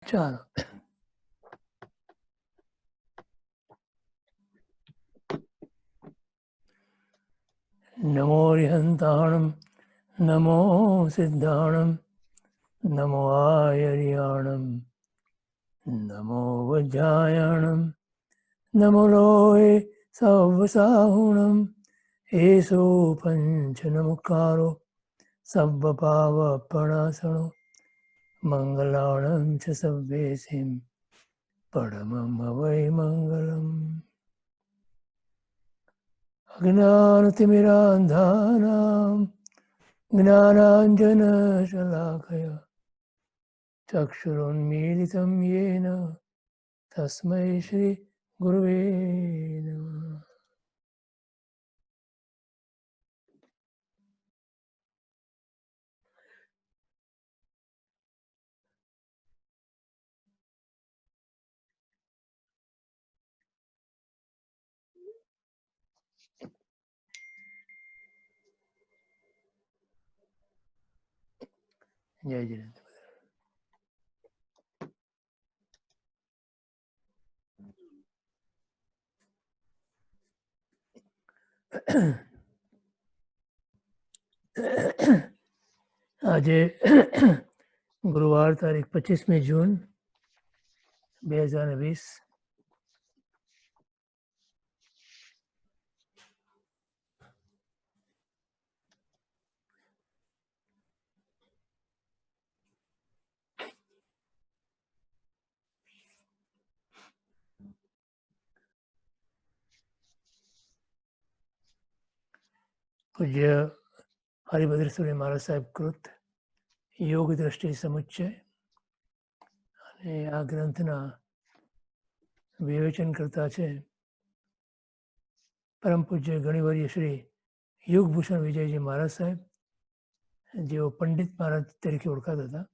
ચાલો નમો રિહંતાણમ નમો સિદ્ધાણમ નમો આયર્યાણમ નમો વજ્રાયણમ નમો લોય સવસાહુણમ એસો પંચ નમકારો સબ્બ પાવ પ્રણાસણો મંગલાણં ચ સવ્યેસિં પરમં વૈ મંગલમ અજ્ઞાનતિમિરાંધાનાં જ્ઞાનાંજનશલાકયા ચક્ષુરુન્મીલિतं येन તસ્मै શ્રી ગુરવે નમઃ. જય જયંત. આજે ગુરુવાર તારીખ 25મી જૂન 2020. પૂજ્ય હરિભદ્ર સ્વામી મહારાજ સાહેબ કૃત યોગ દ્રષ્ટિ સમુચ્ચય અને આ ગ્રંથના વિવેચન કરતા છે પરમ પૂજ્ય ગણિવર્ય શ્રી યુગભૂષણ વિજયજી મહારાજ સાહેબ, જેઓ પંડિત મહારાજ તરીકે ઓળખાતા હતા.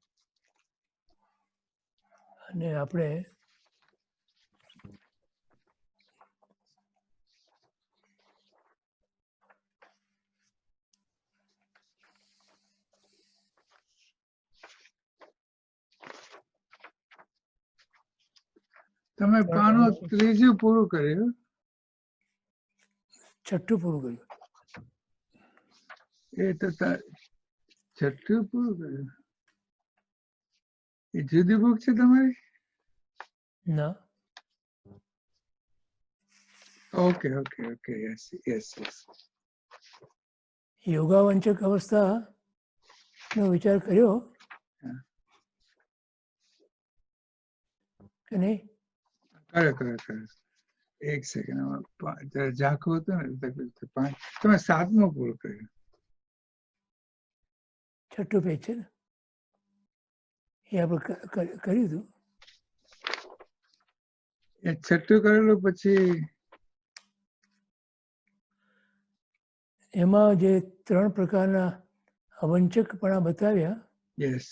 અને આપણે તમે પાનું ત્રીજું પૂરું કર્યું, છઠ્ઠું પૂરું કર્યું. એ તો છઠ્ઠું પૂરું કર્યું. એ જુદી બુક છે તમારી? ના, okay okay okay, yes yes yes. યોગાવંચક અવસ્થાનો વિચાર કર્યો કે નહીં? કરે. એક સેકન્ડ, ઝાંખું હતું ને, તમે 7મું પૂરું કર્યું. છઠ્ઠું પેજ છે ને, એ આપણે કર્યું હતું. એ છઠ્ઠું કરેલું પછી એમાં જે 3 પ્રકારના અવંચકપણા બતાવ્યા, યસ,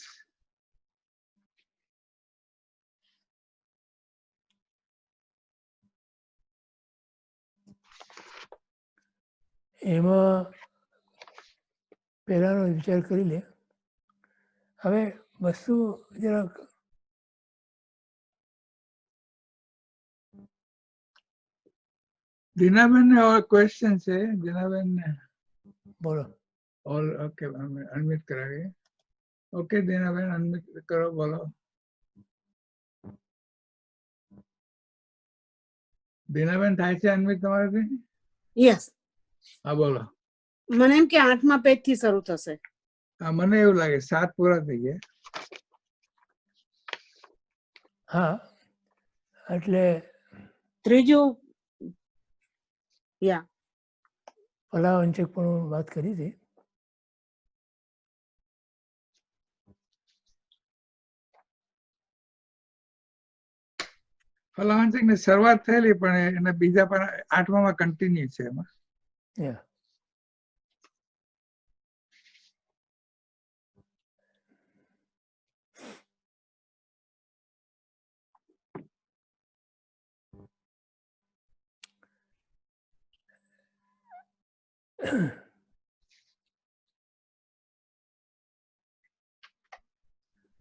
એમાં પહેલાનો વિચાર કરી લે. હવે વસ્તુ જરાક દીનાબેન ને ક્વેશ્ચન છે. દીનાબેન ને બોલો. ઓલ ઓકે, અનમિટ કરાવીએ. ઓકે દીનાબેન, અનમિટ કરો, બોલો. દીનાબેન થાય છે અનમિટ તમારાથી? યસ. હા બોલો. મને એમ કે 8મા પેજ થી શરૂ થશે. હા, મને એવું લાગે 7 પૂરા થઈ ગયા. હા, એટલે ત્રીજું યા ફલાવંચક પણ વાત કરી હતી. ફલાવંચક ની શરૂઆત થયેલી, પણ એને બીજા પણ 8માં કન્ટિન્યુ છે એમાં. યા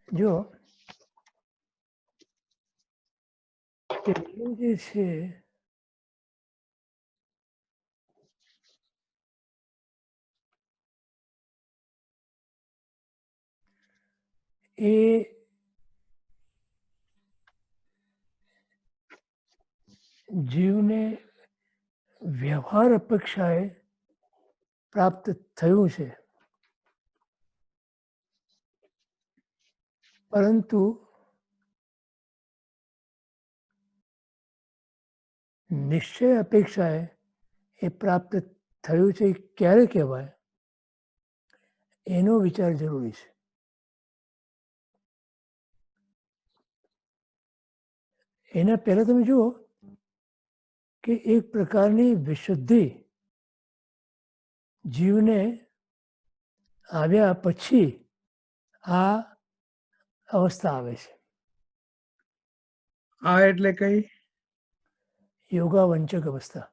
જો કે એ જે છે એ જીવને વ્યવહાર અપેક્ષાએ પ્રાપ્ત થયું છે, પરંતુ નિશ્ચય અપેક્ષાએ એ પ્રાપ્ત થયું છે એ ક્યારે કહેવાય એનો વિચાર જરૂરી છે. એના પહેલા તમે જુઓ કે એક પ્રકારની વિશુદ્ધિ જીવને આવ્યા પછી આ અવસ્થા આવે છે. આ એટલે કઈ? યોગાવંચક અવસ્થા.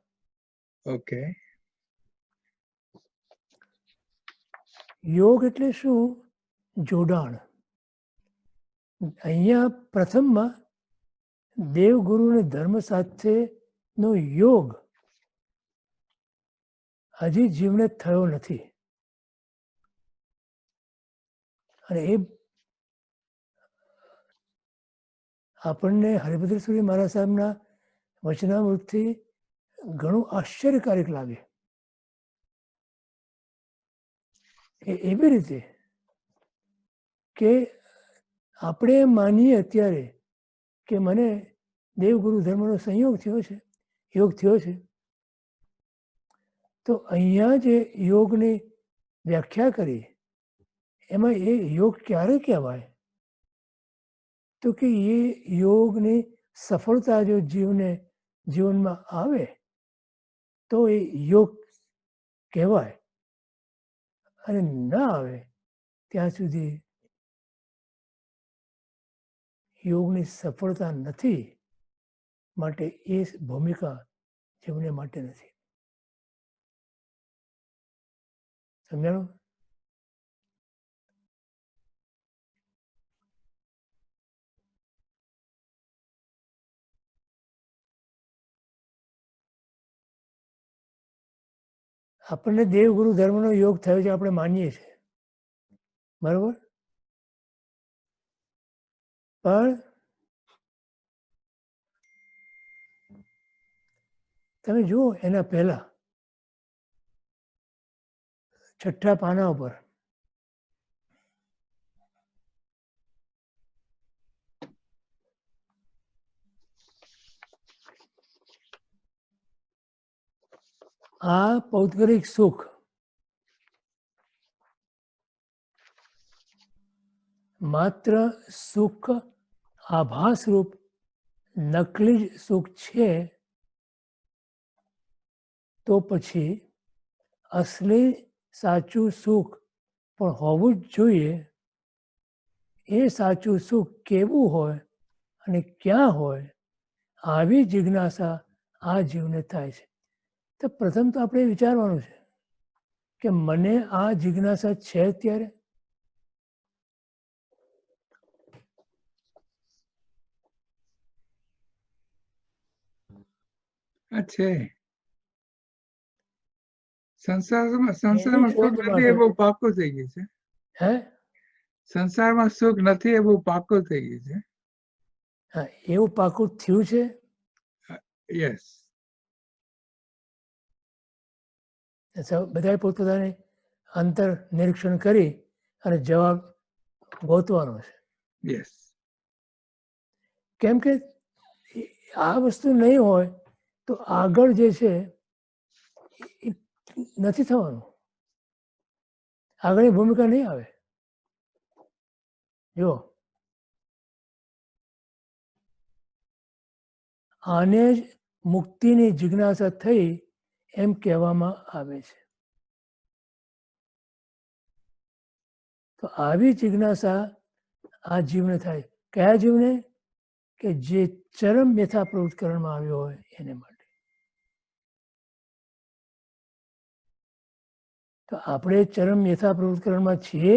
ઓકે. યોગ એટલે શું? જોડાણ. અહીંયા પ્રથમમાં દેવગુરુ અને ધર્મ સાથેનો યોગ હજી જીવને થયો નથી, અને એ આપણને હરિભદ્ર સૂરી મહારાજ સાહેબના વચનામૃતથી ઘણું આશ્ચર્યકારક લાગે. એવી રીતે કે આપણે માનીએ અત્યારે કે મને દેવગુરુ ધર્મનો સંયોગ થયો છે, યોગ થયો છે, તો અહીંયા જે યોગની વ્યાખ્યા કરી એમાં એ યોગ ક્યારે કહેવાય? તો કે એ યોગની સફળતા જો જીવનમાં આવે તો એ યોગ કહેવાય, અને ના આવે ત્યાં સુધી યોગની સફળતા નથી, માટે એ ભૂમિકા જીવને માટે નથી. સમજાણું? આપણને દેવગુરુ ધર્મનો યોગ થયો છે આપણે માનીએ છીએ, બરોબર? પણ તમે જુઓ એના પહેલા 6ઠ્ઠા પાના ઉપર આ પૌદ્ગલિક સુખ માત્ર સુખ આભાસ રૂપ નકલી જ સુખ છે, તો પછી અસલી સાચું સુખ પણ હોવું જ જોઈએ. એ સાચું સુખ કેવું હોય અને ક્યાં હોય, આવી જિજ્ઞાસા આ જીવને થાય છે. તો પ્રથમ તો આપણે વિચારવાનું છે કે મને આ જિજ્ઞાસા છે ત્યારે? છે. સંસારમાં સુખ શોધ નથી એ બહુ પાકું થઈ ગયું છે. હે? સંસારમાં સુખ નથી એ બહુ પાકું થઈ ગયું છે. હા, એવું પાકું થયું છે. યસ. બધાએ પોતપોતાની અંતર નિરીક્ષણ કરી અને જવાબ ગોતવાનો છે. યસ. કેમ કે આ વસ્તુ નહીં હોય તો આગળ જે છે એ નથી થવાનું, આગળની ભૂમિકા નહીં આવે. જો આને જ મુક્તિની જિજ્ઞાસા થઈ એમ કહેવામાં આવે છે. તો આવી જિજ્ઞાસા આ જીવને થાય. કયા જીવને? કે જે ચરમ યથા પ્રવૃત્તિકરણમાં આવ્યો હોય એને માટે. તો આપણે ચરમ યથા પ્રવૃત્તિકરણમાં છીએ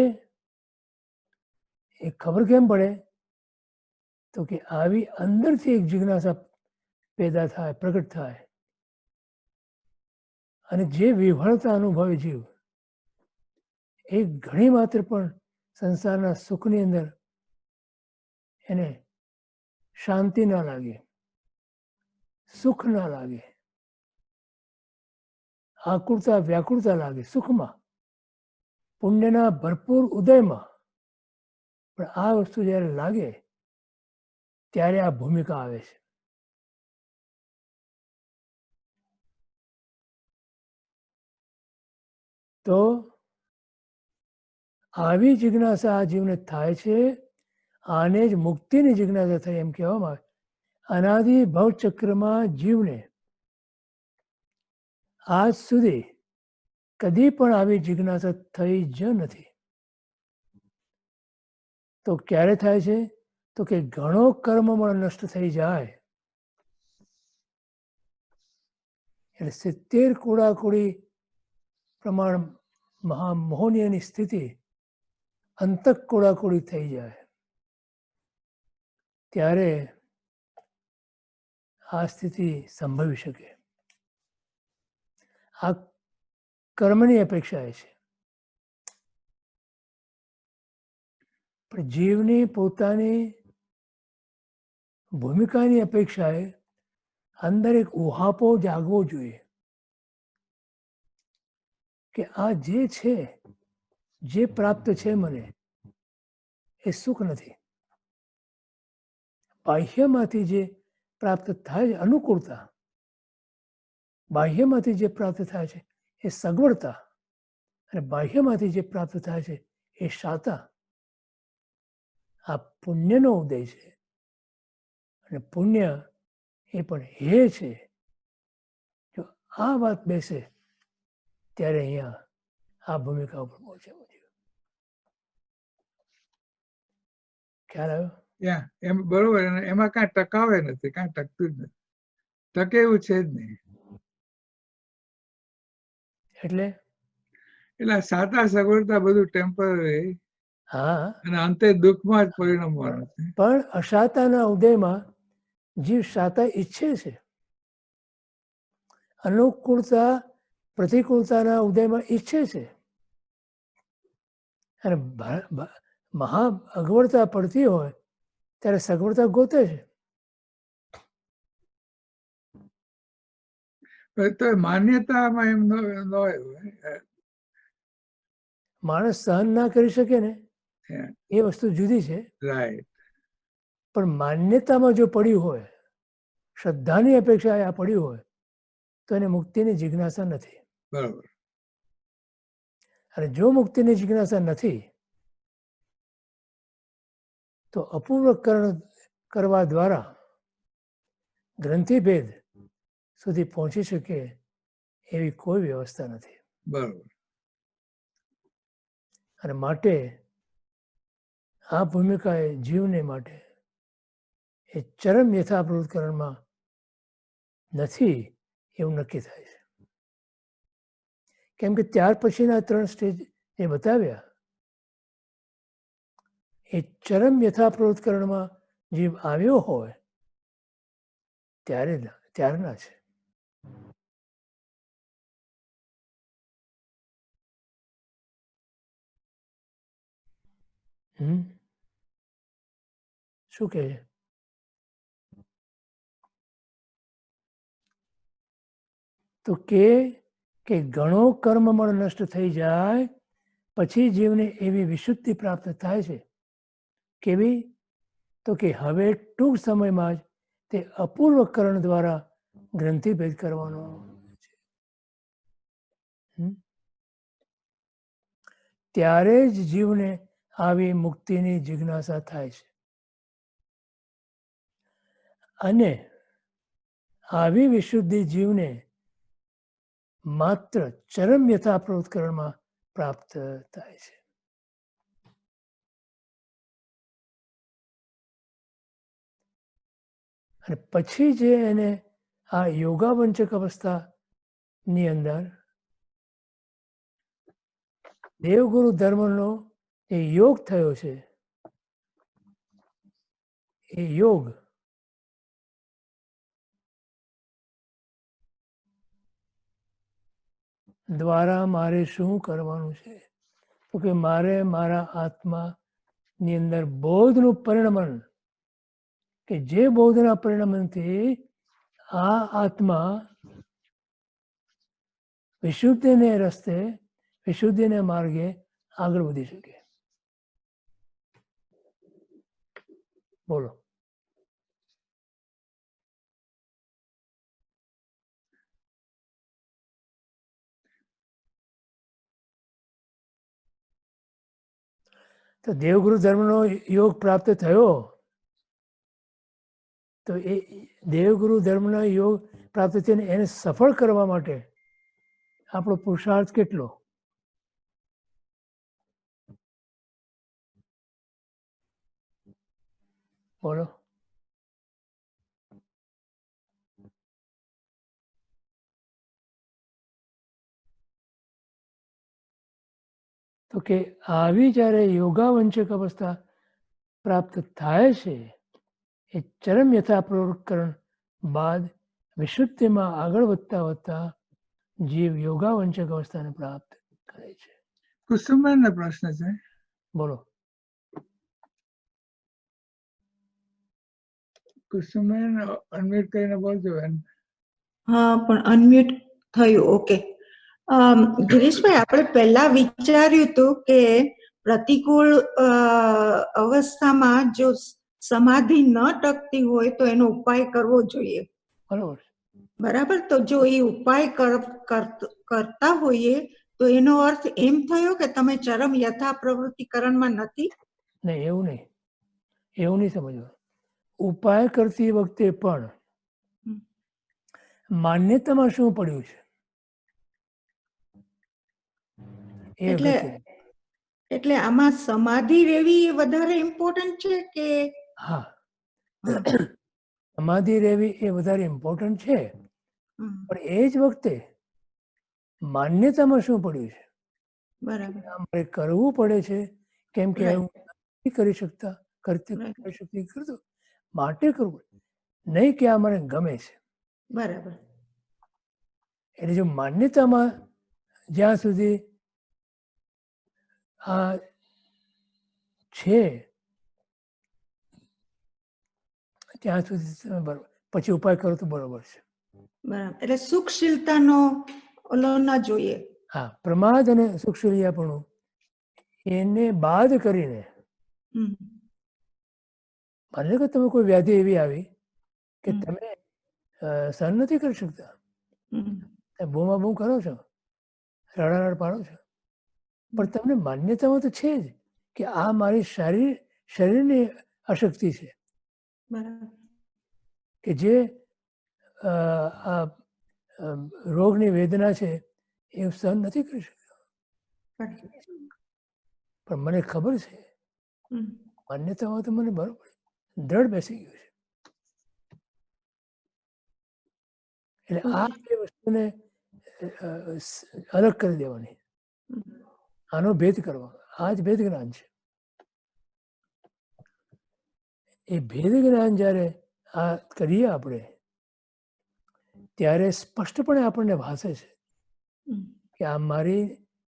એ ખબર કેમ પડે? તો કે આવી અંદરથી એક જિજ્ઞાસા પેદા થાય, પ્રગટ થાય. અને જે વિહળતા અનુભવે જીવ એ ઘણી માત્ર પણ સંસારના સુખની અંદર એને શાંતિ ના લાગે, સુખ ના લાગે, આકુળતા વ્યાકુળતા લાગે સુખમાં, પુણ્યના ભરપૂર ઉદયમાં. પણ આ વસ્તુ જ્યારે લાગે ત્યારે આ ભૂમિકા આવે છે. તો આવી જિજ્ઞાસા આ જીવને થાય છે. આને જ મુક્તિની જિજ્ઞાસા થઈ એમ કહેવામાં આવે. અનાદિ ભવચક્રમાં જીવને આજ સુધી કદી પણ આવી જિજ્ઞાસા થઈ જ નથી. તો ક્યારે થાય છે? તો કે ઘણો કર્મમળ નષ્ટ થઈ જાય એટલે 70 કુડાકુડી પ્રમાણ મહામોહનીયની સ્થિતિ અંતક કુડાકુડી થઈ જાય ત્યારે આ સ્થિતિ સંભવી શકે. આ કર્મની અપેક્ષા છે. પણ જીવની પોતાની ભૂમિકાની અપેક્ષાએ અંદર એક ઉહાપો જાગવો જોઈએ કે આ જે છે, જે પ્રાપ્ત છે મને એ સુખ નથી. બાહ્યમાંથી જે પ્રાપ્ત થાય છે અનુકૂળતા, બાહ્યમાંથી જે પ્રાપ્ત થાય છે એ સગવડતા, અને બાહ્યમાંથી જે પ્રાપ્ત થાય છે એ શાતા. આ પુણ્યનો ઉદય છે અને પુણ્ય એ પણ હે છે. જો આ વાત બેસે ત્યારે અહીંયા આ ભૂમિકા ઉપર પહોંચવું જોઈએ. ખ્યાલ આવ્યો? ત્યાં એમ બરોબર. અને એમાં કાંઈ ટકાવે નથી, કાંઈ ટકતું જ નથી. ટકે એવું છે જ નહીં. એટલે એટલે સાતા સગવડતા બધું ટેમ્પરરી હા, અને અંતે દુઃખમાં જ પરિણમવાનું છે. પણ અશાતાના ઉદયમાં જીવ શાતા ઈચ્છે છે. અનુકૂળતા પ્રતિકૂળતાના ઉદયમાં ઈચ્છે છે. અને મહા અગવડતા પડતી હોય ત્યારે સગવડતા ગોતે છે. તો માન્યતામાં એમ ન હોય. માણસ સહન ના કરી શકે ને એ વસ્તુ જુદી છે. રાઈટ. પણ માન્યતામાં જો પડ્યું હોય, શ્રદ્ધાની અપેક્ષા આ પડ્યું હોય તો એને મુક્તિની જિજ્ઞાસા નથી. બરોબર. અને જો મુક્તિની જિજ્ઞાસા નથી તો અપૂર્વકરણ કરવા દ્વારા ગ્રંથિભેદ સુધી પહોંચી શકે એવી કોઈ વ્યવસ્થા નથી. બરોબર. અને માટે આ ભૂમિકા એ જીવને માટે એ ચરમ યથાપ્રવૃત્તકરણમાં નથી એવું નક્કી થાય છે. કેમ કે ત્યાર પછીના 3 સ્ટેજ એ બતાવ્યા એ ચરમ યથાપ્રવૃત્તકરણમાં જીવ આવ્યો હોય ત્યારના છે. શું કહે છે? તો કે ઘણો કર્મમળ નષ્ટ થઈ જાય પછી જીવને એવી વિશુદ્ધિ પ્રાપ્ત થાય છે. કેવી? તો કે હવે ટૂંક સમયમાં જ તે અપૂર્વકરણ દ્વારા ગ્રંથિભેદ કરવાનો છે. ત્યારે જ જીવને આવી મુક્તિની જિજ્ઞાસા થાય છે. અને આવી વિશુદ્ધિ જીવને માત્ર ચરમ યથાપ્રવૃત્તકરણમાં પ્રાપ્ત થાય છે. અને પછી જે એને આ યોગાવંચક અવસ્થાની અંદર દેવગુરુ ધર્મનો જે યોગ થયો છે એ યોગ દ્વારા મારે શું કરવાનું છે? તો કે મારે મારા આત્માની અંદર બોધનું પરિણમન, કે જે બોધના પરિણમનથી આ આત્મા વિશુદ્ધિને રસ્તે, વિશુદ્ધિને માર્ગે આગળ વધી શકે. બોલો. તો દેવગુરુ ધર્મનો યોગ પ્રાપ્ત થયો, તો એ દેવગુરુ ધર્મનો યોગ પ્રાપ્ત થઈને એને સફળ કરવા માટે આપણો પુરુષાર્થ કેટલો? બોલો. તો કે આવી જ્યારે યોગાવંચક અવસ્થા પ્રાપ્ત થાય છે, એ ચરમ યથાપ્રવૃત્તિકરણ બાદ વિશુદ્ધિમાં આગળ વધતા વધતા જીવ યોગાવંચક અવસ્થાને પ્રાપ્ત કરે છે. કુસુમબેનનો પ્રશ્ન છે. બોલો. કુસુમબેન અનમ્યુટ કરીને બોલજો બેન. હા, પણ અનમ્યુટ થયું. ઓકે. ગિરીશભાઈ, આપણે પહેલા વિચાર્યું હતું કે પ્રતિકૂળ અવસ્થામાં જો સમાધિ ન ટકતી હોય તો એનો ઉપાય કરવો જોઈએ. બરાબર. બરાબર. તો જો એ ઉપાય કરતા હોઈએ તો એનો અર્થ એમ થયો કે તમે ચરમ યથા પ્રવૃત્તિકરણમાં નથી? નહીં, એવું નહીં. એવું નહીં સમજવાનું. ઉપાય કરતી વખતે પણ માન્યતામાં શું પડ્યું છે એ એટલે અગત્યનું. એટલે આમાં સમાધિ રહેવી એ વધારે ઇમ્પોર્ટન્ટ છે કે? હા, સમાધિ રહેવી એ વધારે ઇમ્પોર્ટન્ટ છે, પણ એ જ વખતે માન્યતામાં શું પડ્યું છે? બરાબર. અમારે કરવું પડે છે, કેમ કે Right. હું નથી કરી શકતા, Right. કરી શકતી કરતો માટે કરવું, નહીં કે આ મને ગમે છે. બરાબર. એટલે જો માન્યતામાં જ્યાં સુધી આ છે ત્યાં સુધી તમે બરોબર, પછી ઉપાય કરો તો બરોબર છે. બરાબર. એટલે સુખશીલતાનો ઓલો ન જોઈએ. હા, પ્રમાદ અને સુખશીલિયાપણું એને બાદ કરીને, માની લો કે તમે કોઈ વ્યાધિ એવી આવી કે તમે સહન નથી કરી શકતા, તમે બૂમા બૂમ કરો છો, રડારડ પાડો છો, પણ તમને માન્યતામાં તો છે જ કે આ મારી શરીરની અશક્તિ છે, બરાબર. કે જે આ રોગની વેદના છે એ હું સહન નથી કરી શકતો. પણ મને ખબર છે, માન્યતામાં તો મને બરોબર દ્રઢ બેસી ગયું છે. એટલે આ બે વસ્તુને અલગ કરી દેવાની, આનો ભેદ કરવાનો. આ જ ભેદ જ્ઞાન છે. એ ભેદ જ્ઞાન જ્યારે આ કરીએ આપણે, ત્યારે સ્પષ્ટપણે આપણને ભાસે છે કે આ મારી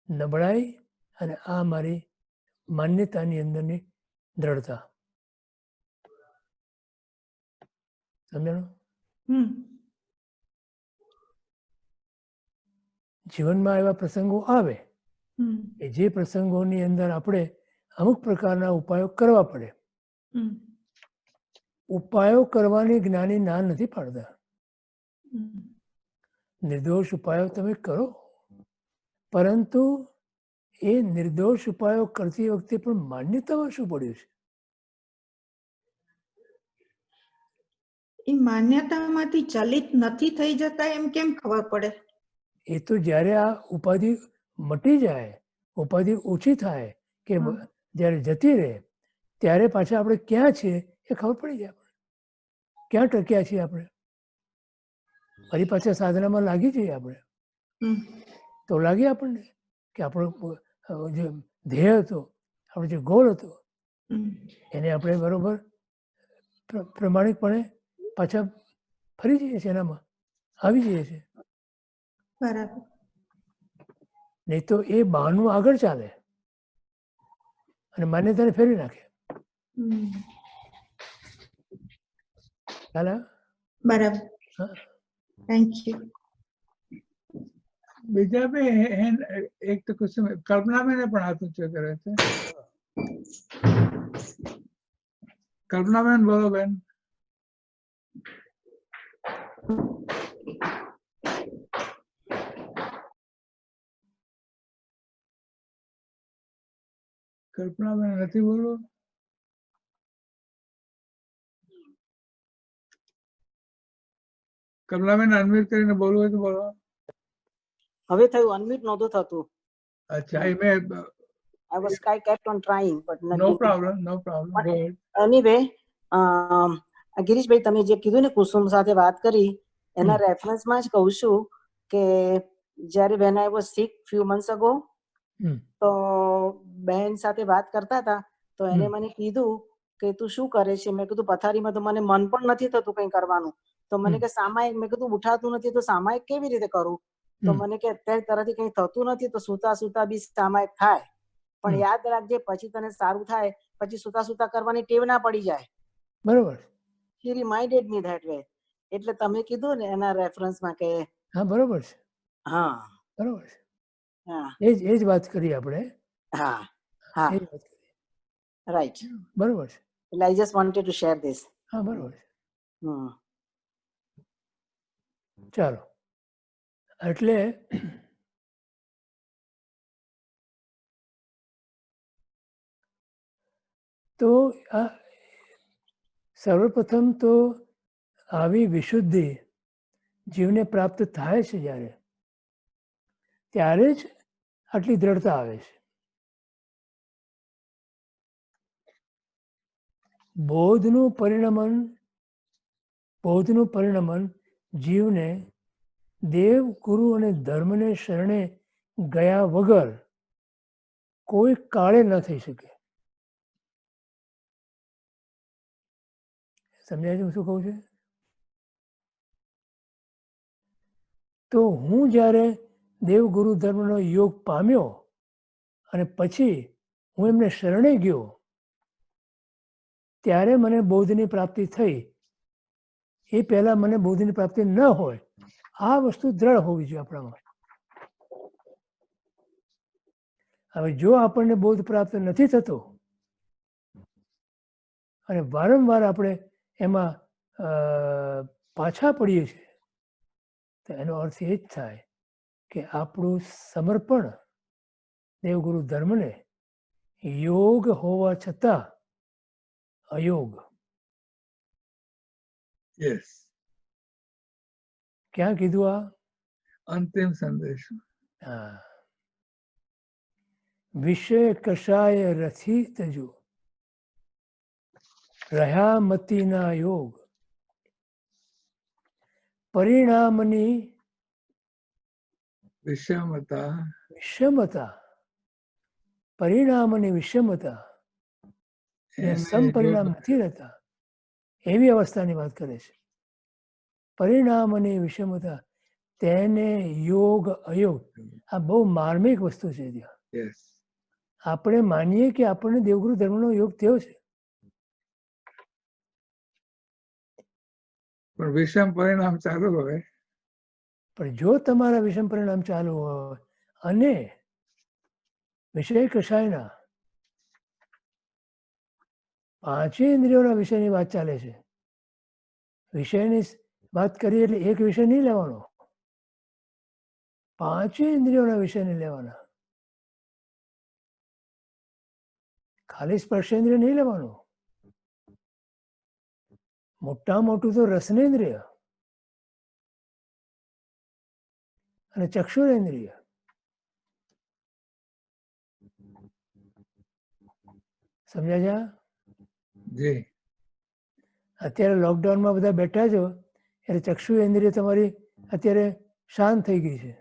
નબળાઈ અને આ મારી માન્યતાની અંદરની દ્રઢતા. સમજાણું? જીવનમાં એવા પ્રસંગો આવે કે જે પ્રસંગોની અંદર આપણે અમુક પ્રકારના ઉપાયો કરવા પડે. ઉપાયો કરવાની જ્ઞાની ના નથી પાડતા. નિર્દોષ ઉપાયો તમે કરો, પરંતુ એ નિર્દોષ ઉપાયો કરતી વખતે પણ માન્યતામાં શું પડ્યું છે? એ માન્યતામાંથી ચલિત નથી થઈ જતા એમ કેમ ખબર પડે? એ તો જ્યારે આ ઉપાધિ મટી જાય, ઉપાધિ ઓછી થાય, કે જ્યારે જતી રહે, ત્યારે પાછા આપણે ક્યાં છીએ એ ખબર પડી જાય. ક્યાં ટક્યા છીએ આપણે, ફરી પાછા સાધનામાં લાગી જઈએ આપણે, તો લાગે આપણને કે આપણો જે ધ્યેય હતો, આપણો જે ગોલ હતો, એને આપણે બરોબર પ્રમાણિકપણે પાછા ફરી જઈએ છીએ, એનામાં આવી જઈએ છીએ. બરાબર. નહીં તો એ બહાનું આગળ ચાલે અને માન્યતાને ફેરવી નાખે. ખ્યાલ આવ્યો? બરાબર. હા. Thank you. બીજા બી એક તો કુસુમ કલ્પનાબેને પણ હાથ ઊંચો કર્યો છે. કલ્પનાબેન બોલો બેન. કલ્પનાબેન નથી બોલવું? કલ્પનાબેન અનમ્યુટ કરીને બોલવું હોય તો બોલો. હવે થયું અનમ્યુટ નહોતું થતું. અચ્છા એ મેં I was kept on trying but no problem no problem. Anyway Girishbhai તમે જે કીધું ને કુસુમ સાથે વાત કરી એના રેફરન્સમાં જ કહું છું કે જ્યારે when I was sick few months ago તો બહેન સાથે વાત કરતા હતા તો એને મને કીધું કે તું શું કરે છે? મેં કીધું પથારીમાં તો મને મન પણ નથી થતું કંઈ કરવાનું. તો મને કે સામાયિક, મેં કીધું ઉઠાતું નથી તો સામાયિક કેવી રીતે કરું? તો મને કે અત્યારે તરથી કંઈ થતું નથી તો સુતા સુતા બી સામાયિક થાય, પણ યાદ રાખજે પછી તને સારું થાય પછી સુતા સુતા કરવાની ટેવ ના પડી જાય. બરોબર. He reminded me that way. એટલે તમે કીધું ને એના રેફરન્સમાં કે હા બરોબર છે. હા બરોબર છે. હા એ જ વાત કરી આપણે. હા હા એ જ વાત કરી. રાઈટ. બરોબર છે. એટલે I just wanted to share this. હા બરોબર છે. હમ ચાલો એટલે તો આ સર્વપ્રથમ તો આવી વિશુદ્ધિ જીવને પ્રાપ્ત થાય છે ત્યારે જ આટલી દ્રઢતા આવે છે. બોધનું પરિણમન જીવને દેવ, ગુરુ અને ધર્મને શરણે ગયા વગર કોઈ કાળે ન થઈ શકે. સમજાય છે હું શું કહું છું? તો હું જ્યારે દેવ, ગુરુ, ધર્મનો યોગ પામ્યો અને પછી હું એમને શરણે ગયો ત્યારે મને બૌદ્ધની પ્રાપ્તિ થઈ. એ પહેલા મને બૌદ્ધની પ્રાપ્તિ ન હોય. આ વસ્તુ દ્રઢ હોવી જોઈએ આપણામાં. હવે જો આપણને બોધ પ્રાપ્ત નથી થતો અને વારંવાર આપણે એમાં પાછા પડીએ છીએ તો એનો અર્થ એ જ થાય કે આપણું સમર્પણ દેવગુરુ ધર્મને યોગ હોવા છતાં અયોગ. યસ. ક્યાં કીધું આ? અંતિમ સંદેશ. હા. વિષય કશાય રથી તજો રહ્યા મતીના યોગ પરિણામની વિષમતા પરિણામની વિષમતા સમપરિણામ નથી રહેતા એવી અવસ્થાની વાત કરે છે. પરિણામની વિષમતા તેને યોગ અયોગ આ બહુ માર્મિક વસ્તુ છે. ત્યાં આપણે માનીએ કે આપણને દેવગુરુ ધર્મનો યોગ થયો છે પણ વિષમ પરિણામ ચાલુ હોય. પણ જો તમારા વિષમ પરિણામ ચાલુ હોય અને વિષય કશાયના પાંચેય ઇન્દ્રિયોના વિષયની વાત ચાલે છે. વિષયની વાત કરીએ એટલે એક વિષય નહીં લેવાનો, પાંચેય ઇન્દ્રિયોના વિષયને લેવાના. ખાલી સ્પર્શેન્દ્રિય નહીં લેવાનું. મોટા મોટું તો રસનેન્દ્રિય અને ચક્ષુરેન્દ્રિય. સમજ્યા જા? જી. અત્યારે લોકડાઉનમાં બધા બેઠા છો એટલે ચક્ષુ ઇન્દ્રિય તમારી અત્યારે શાંત થઈ ગઈ છે.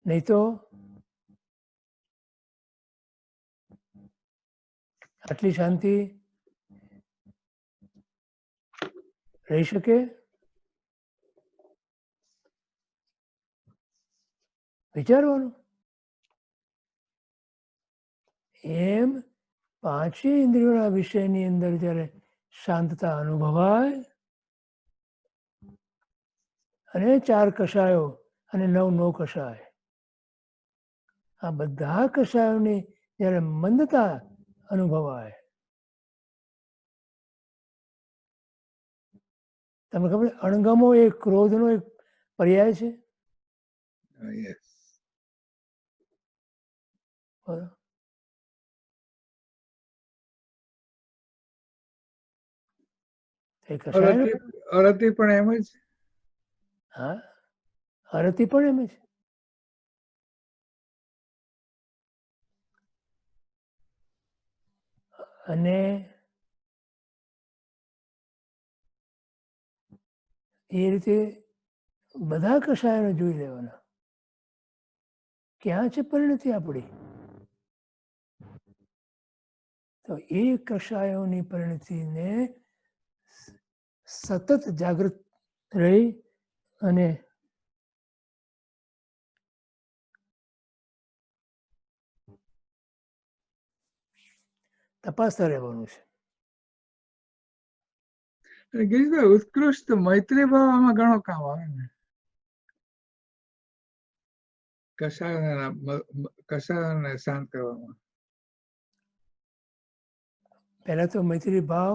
નહીં તો આટલી શાંતિ રહી શકે? વિચારવાનું. એમ પાંચેય ઇન્દ્રિયોના વિષયની અંદર જ્યારે શાંતતા અનુભવાય અને 4 કષાયો અને 9 કષાય, આ બધા કષાયોની જ્યારે મંદતા અનુભવાય, તમને ખબર છે, અણગમો એ ક્રોધનો એક પર્યાય છે. Yes. બરાબર? એ કષાય અરતિ પણ એમ જ. હા, અરતિ પણ એમ જ. અને એ રીતે બધા કષાયોને જોઈ લેવાના. ક્યાં છે પરિણતિ આપણી? તો એ કષાયોની પરિણતિને સતત જાગૃત રહી અને તપાસતા રહેવાનું છે. અને ગિરીશભાઈ, ઉત્કૃષ્ટ મૈત્રી ભાવ આમાં ઘણો કામ આવે ને. કષાયોને શાંત કરવામાં. પહેલા તો મૈત્રી ભાવ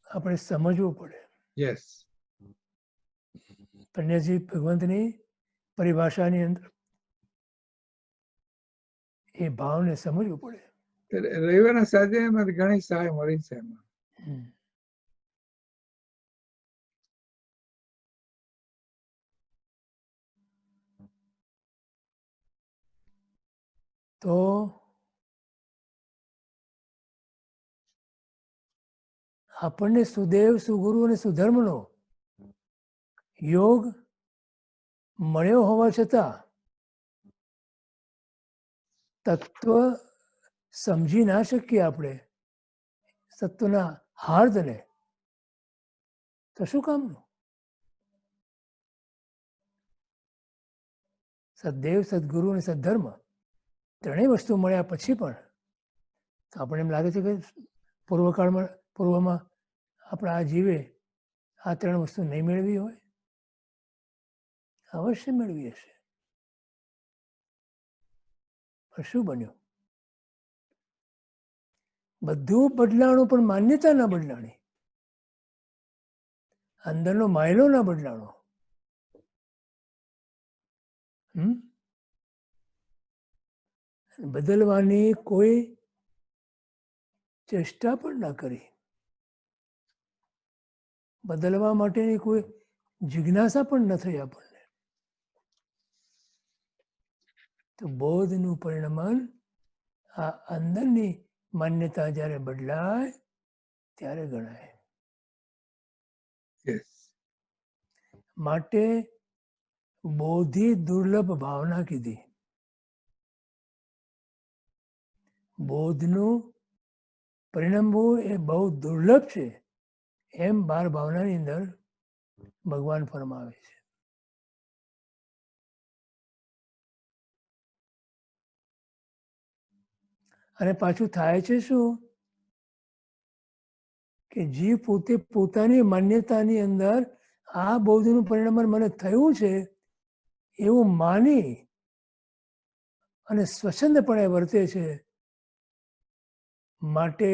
આપણે સમજવો પડે. યસ. પન્યાજી ભગવંતની પરિભાષાની અંદર એ ભાવને સમજવું પડે. રવિવારના સ્વાધ્યાયમાંથી ઘણી સહાય મળી છે એમાં. તો આપણને સુદેવ, સુગુરુ અને સુધર્મનો યોગ મળ્યો હોવા છતાં તત્વ સમજી ના શકીએ આપણે તત્વના હાર્દને, તો શું કામનું? સદદેવ, સદગુરુ અને સદ્ધર્મ ત્રણેય વસ્તુ મળ્યા પછી પણ તો આપણને એમ લાગે છે કે પૂર્વમાં આપણે આ જીવે આ 3 વસ્તુ નહીં મેળવી હોય. અવશ્ય મેળવી હશે. પણ શું બન્યું? બધું બદલાણું પણ માન્યતા ના બદલાણી, અંદરનો માયલો ના બદલાણો. બદલવાની કોઈ ચેષ્ટા પણ ના કરી, બદલવા માટેની કોઈ જિજ્ઞાસા પણ ન થઈ આપણને. તો બોધનું પરિણમન આ અંદરની માન્યતા જ્યારે બદલાય ત્યારે ગણાય. યસ. માટે બોધી દુર્લભ ભાવના કીધી. બોધનું પરિણમવું એ બહુ દુર્લભ છે એમ 12 ભાવનાની અંદર ભગવાન ફરમાવે છે. અને પાછું થાય છે શું કે જીવ પોતે પોતાની માન્યતાની અંદર આ બોધનું પરિણમન મને થયું છે એવું માની અને સ્વચ્છંદપણે વર્તે છે. માટે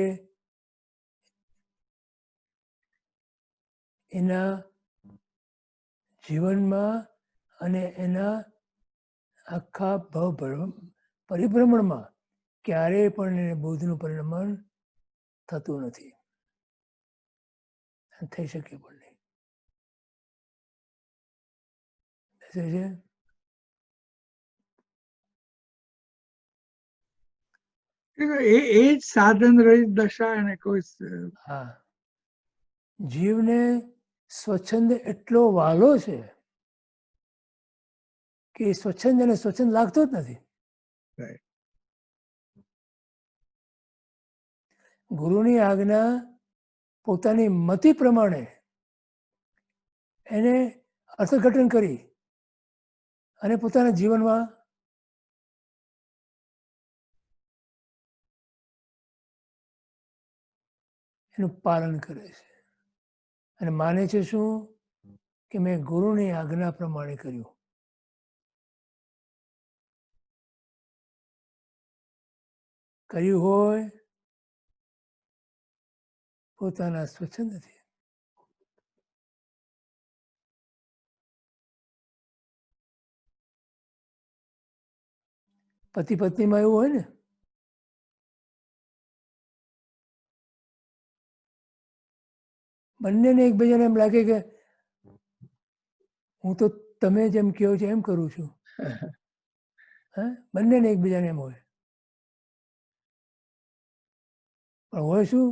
એના જીવનમાં અને એના આખા પરિભ્રમણમાં ક્યારેય પણ એને બોધનું પરિણમન થતું નથી, થઈ શકે પણ નહીં. એ જ સાધન રહિત દશા એને કોઈ. હા, જીવને સ્વચ્છંદ એટલો વાલો છે કે સ્વચ્છંદ એને સ્વચ્છંદ લાગતો જ નથી. ગુરુની આજ્ઞા પોતાની મતિ પ્રમાણે એને અર્થઘટન કરી અને પોતાના જીવનમાં એનું પાલન કરે છે અને માને છે શું કે મેં ગુરુની આજ્ઞા પ્રમાણે કર્યું. કર્યું હોય પોતાના સ્વચ્છંદથી. પતિ પત્નીમાં એવું હોય ને, બંનેને એકબીજાને એમ લાગે કે હું તો તમે જેમ કહો છો એમ કરું છું. હા, બંનેને એકબીજાને એમ હોય. પણ હોય શું,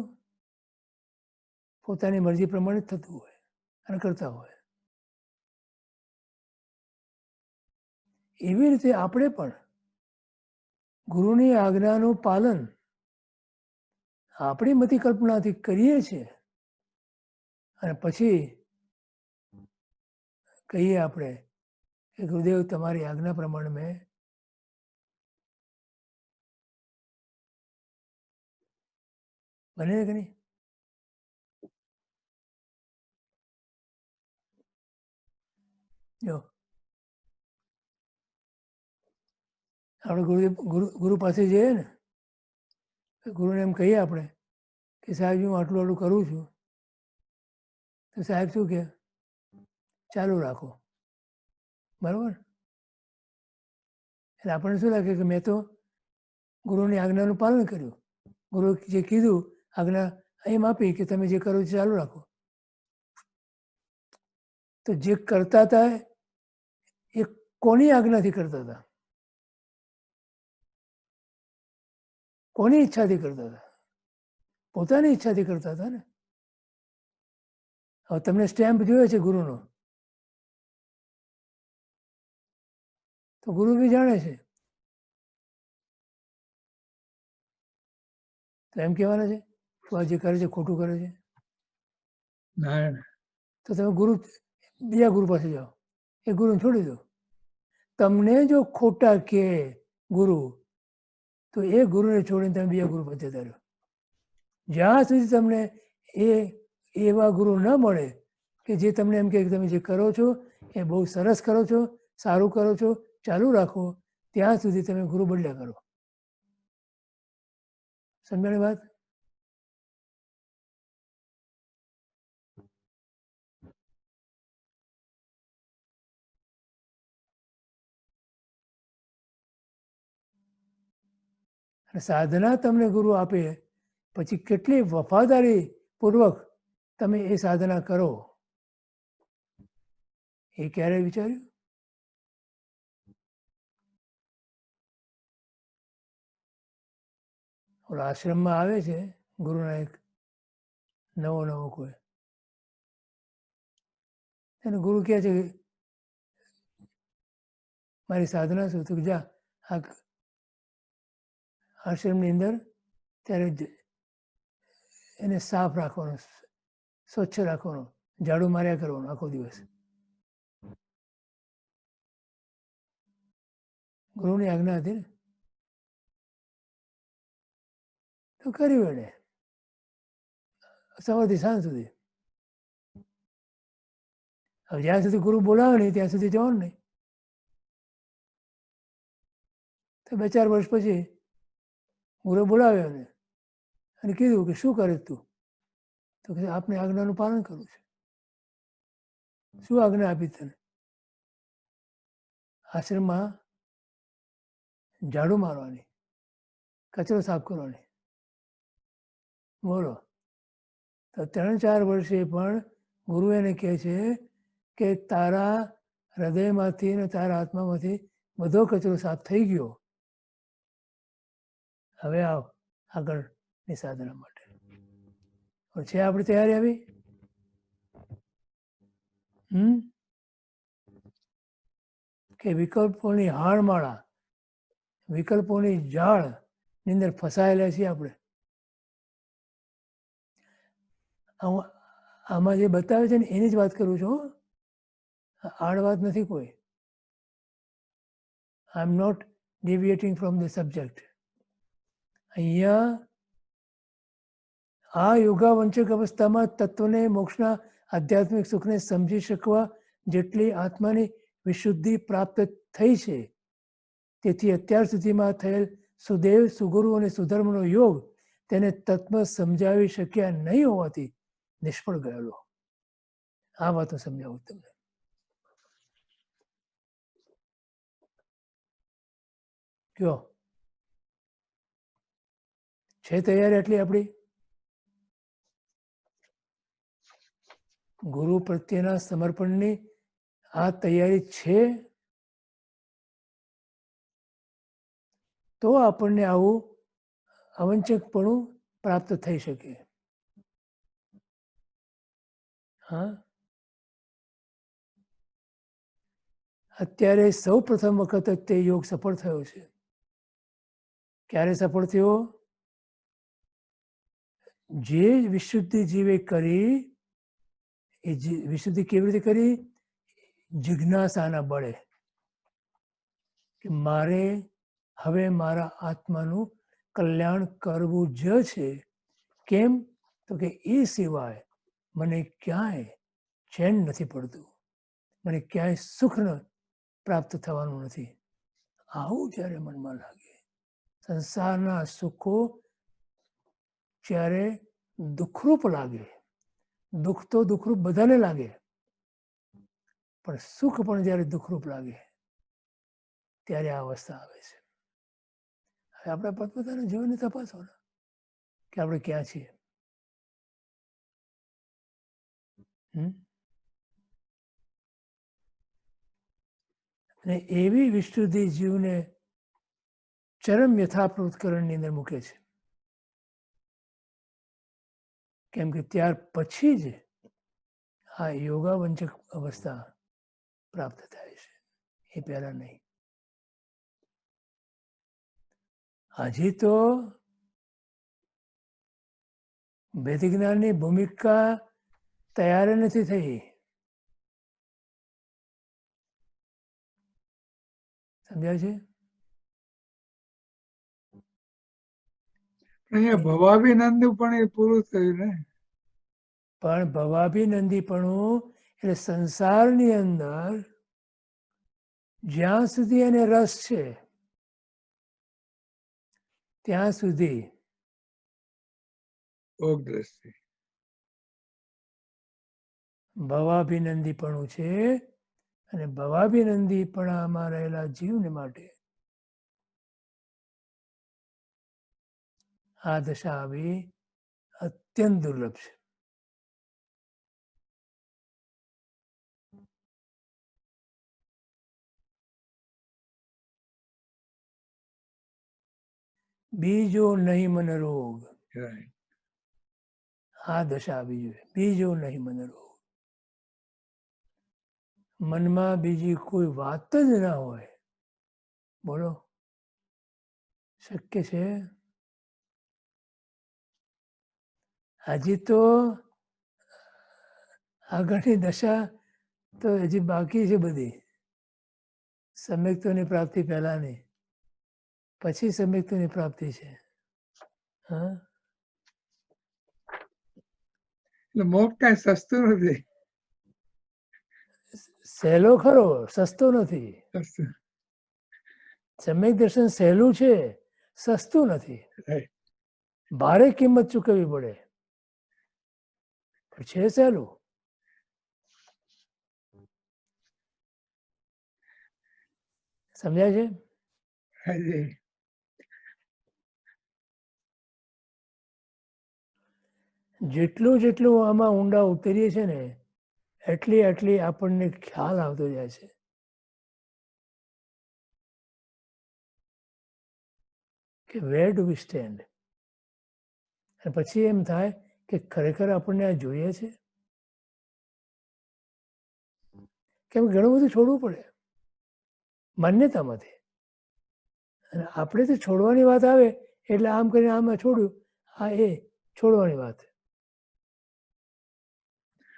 પોતાની મરજી પ્રમાણે જ થતું હોય અને કરતા હોય. એવી રીતે આપણે પણ ગુરુની આજ્ઞાનું પાલન આપણી મતિ કલ્પનાથી કરીએ છીએ અને પછી કહીએ આપણે કે ગુરુદેવ તમારી આજ્ઞા પ્રમાણે મેં બને કે નહીં. જો આપણે ગુરુ પાસે જઈએ ને, ગુરુને એમ કહીએ આપણે કે સાહેબ હું આટલું આટલું કરું છું, તો સાહેબ શું કહે, ચાલુ રાખો. બરાબર. એટલે આપણને શું લાગે કે મેં તો ગુરુની આજ્ઞાનું પાલન કર્યું. ગુરુ જે કીધું આજ્ઞા એમ આપી કે તમે જે કરો છો ચાલુ રાખો. તો જે કરતા હતા એ કોની આજ્ઞાથી કરતા હતા, કોની ઈચ્છાથી કરતા હતા? પોતાની ઈચ્છાથી કરતા હતા ને. હવે તમને સ્ટેમ્પ જોયો છે ગુરુનો, તો ગુરુ બી જાણે છે. તો એમ કહેવાના છે કે આ જે કરે છે ખોટું કરે છે, ના, તો તમે બીજા ગુરુ પાસે જાઓ, એ ગુરુને છોડી દો. તમને જો ખોટા કહે ગુરુ, તો એ ગુરુને છોડીને તમે બીજા ગુરુ પાસે જતા રહો. જ્યાં સુધી તમને એવા ગુરુ ન મળે કે જે તમને એમ કહે કે તમે જે કરો છો એ બહુ સરસ કરો છો, સારું કરો છો, ચાલુ રાખો, ત્યાં સુધી તમે ગુરુ બદલ્યા કરો. સમજાણી વાત? સાધના તમને ગુરુ આપે પછી કેટલી વફાદારી પૂર્વક તમે એ સાધના કરો, એ ક્યારે વિચાર્યું? ઓલા આશ્રમમાં આવે છે ગુરુના એક નવો કોઈ, એને ગુરુ કહે છે મારી સાધના શું? તો જા આ આશ્રમની અંદર ત્યારે એને સાફ રાખવાનો, સ્વચ્છ રાખવાનો, ઝાડુ માર્યા કરવાનો આખો દિવસ. ગુરુની આજ્ઞા હતી ને, તો કર્યું એને સવારથી સાંજ સુધી. હવે જ્યાં સુધી ગુરુ બોલાવે નહીં ત્યાં સુધી જવાનું નહીં. તો 2-4 વર્ષ પછી ગુરુ બોલાવ્યો એને અને કીધું કે શું કરે તું? તો કે આપની આજ્ઞાનું પાલન કરું છું. શું આજ્ઞા આપી તને? આશ્રમમાં ઝાડુ મારવાની, કચરો સાફ કરવાની. બોલો. તો 3-4 વર્ષે પણ ગુરુ એને કહે છે કે તારા હૃદયમાંથી અને તારા આત્મામાંથી બધો કચરો સાફ થઈ ગયો, હવે આવ આગળની સાધના માટે. છે આપણી તૈયારી આવી? કે વિકલ્પોની હાણમાળા, વિકલ્પોની જાળની અંદર ફસાયેલા છીએ આપણે. આમાં જે બતાવે છે ને એની જ વાત કરું છું, આડ વાત નથી કોઈ. I am not deviating from the subject. અહીંયા આ યોગાવંચક અવસ્થામાં તત્વને, મોક્ષના આધ્યાત્મિક સુખને સમજી શકવા જેટલી આત્માની વિશુદ્ધિ પ્રાપ્ત થઈ છે, તેથી અત્યાર સુધીમાં થયેલ સુદેવ, સુગુરુ અને સુધર્મનો યોગ તેને તત્વ સમજાવી શક્યા નહીં હોવાથી નિષ્ફળ ગયેલો. આ વાતો સમજાવું તમને. કયો છે તૈયારી એટલી આપણી? ગુરુ પ્રત્યેના સમર્પણની આ તૈયારી છે તો આપણને આવું અવંચકપણું પ્રાપ્ત થઈ શકે. હા, અત્યારે સૌ પ્રથમ વખત જ તે યોગ સફળ થયો છે. ક્યારે સફળ થયો? જે વિશુદ્ધિ જીવે કરી, એ વિશુદ્ધિ કેવી રીતે કરી? જિજ્ઞાસાના બળે, કે મારે હવે મારા આત્માનું કલ્યાણ કરવું જ છે. કેમ? તો કે એ સિવાય મને ક્યાંય ચેન નથી પડતું, મને ક્યાંય સુખ પ્રાપ્ત થવાનું નથી. આવું જ્યારે મનમાં લાગે, સંસારના સુખો જ્યારે દુઃખરૂપ લાગે, દુઃખ તો દુઃખરૂપ બધાને લાગે, પણ સુખ પણ જ્યારે દુઃખરૂપ લાગે ત્યારે આ અવસ્થા આવે છે. હવે આપણે પોતપોતાના જીવનને તપાસવાના કે આપણે ક્યાં છીએ. અને એવી વિશુદ્ધિ જીવને ચરમ યથાપ્રોતકરણની અંદર મૂકે છે. કેમ કે ત્યાર પછી જ આ યોગાવંચક અવસ્થા પ્રાપ્ત થાય છે, એ પહેલા નહીં. હજી તો વૈદિક જ્ઞાનની ભૂમિકા તૈયાર નથી થઈ. સમજાય છે? અહીંયા ભવાભિનંદન પણ એ પૂરું થયું ને. પણ ભવાભિનંદીપણું એટલે સંસારની અંદર જ્યાં સુધી એને રસ છે ત્યાં સુધી ભોગ દ્રષ્ટિ ભવાભિનંદીપણું છે. અને ભવાભિનંદીપણામાં રહેલા જીવને માટે આ દશા આવી અત્યંત દુર્લભ છે. બીજો નહીં મને રોગ, આ દશા આવી જોઈએ. બીજો નહીં મને રોગ. મનમાં બીજી કોઈ વાત જ ના હોય. બોલો, શક્ય છે? હજી તો આગળની દશા તો હજી બાકી છે બધી. સમ્યક્તોની પ્રાપ્તિ પહેલાની, પછી સમ્યક્તોની પ્રાપ્તિ છે. હા, એટલે મોક્ષ કાંઈ સસ્તું નથી. સહેલો ખરો, સસ્તો નથી. સસ્તું. સમ્યક દર્શન સહેલું છે, સસ્તું નથી. ભારે કિંમત ચૂકવવી પડે, પણ છે સહેલું. સમજાય છે? હાજી. જેટલું જેટલું આમાં ઊંડા ઉતરીએ છે ને એટલી એટલી આપણને ખ્યાલ આવતો જાય છે કે વેર ડુ વી સ્ટેન્ડ. અને પછી એમ થાય કે ખરેખર આપણને આ જોઈએ છે. કેમ ઘણું બધું છોડવું પડે માન્યતામાંથી. અને આપણે તો છોડવાની વાત આવે એટલે આમ કરીને આમાં છોડ્યું, આ એ છોડવાની વાત.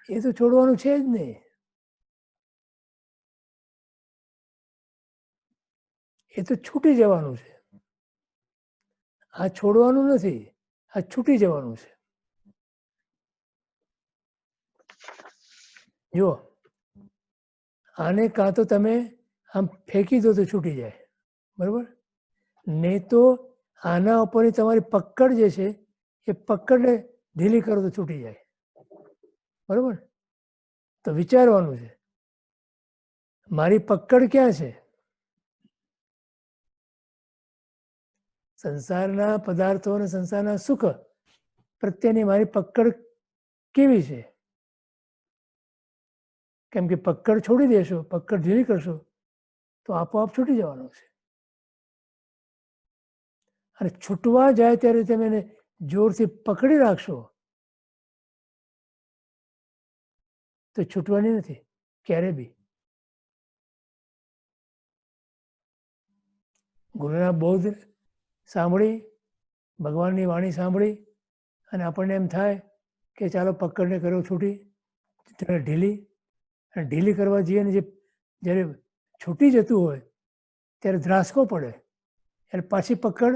એ તો છોડવાનું છે જ નહીં. એ તો છૂટી જવાનું છે. આ છોડવાનું નથી, આ છૂટી જવાનું છે. જુઓ, આને કાં તો તમે આમ ફેંકી દો તો છૂટી જાય, બરાબર? નહીં તો આના ઉપરની તમારી પકડ જે છે એ પકડને ઢીલી કરો તો છૂટી જાય, બરાબર? તો વિચારવાનું છે મારી પકડ ક્યાં છે. સંસારના પદાર્થો અને સંસારના સુખ પ્રત્યેની મારી પકડ કેવી છે? કેમ કે પકડ છોડી દેશો, પકડ ઢીલી કરશો તો આપોઆપ છૂટી જવાનું છે. અને છૂટવા જાય ત્યારે તમે એને જોરથી પકડી રાખશો તો છૂટવાની નથી ક્યારે બી. ગુરુના બોધ સાંભળી, ભગવાનની વાણી સાંભળી અને આપણને એમ થાય કે ચાલો પકડને કરો છૂટી, ત્યારે ઢીલી. અને ઢીલી કરવા જઈએ ને જ્યારે છૂટી જતું હોય ત્યારે ધ્રાસકો પડે, એટલે પાછી પકડ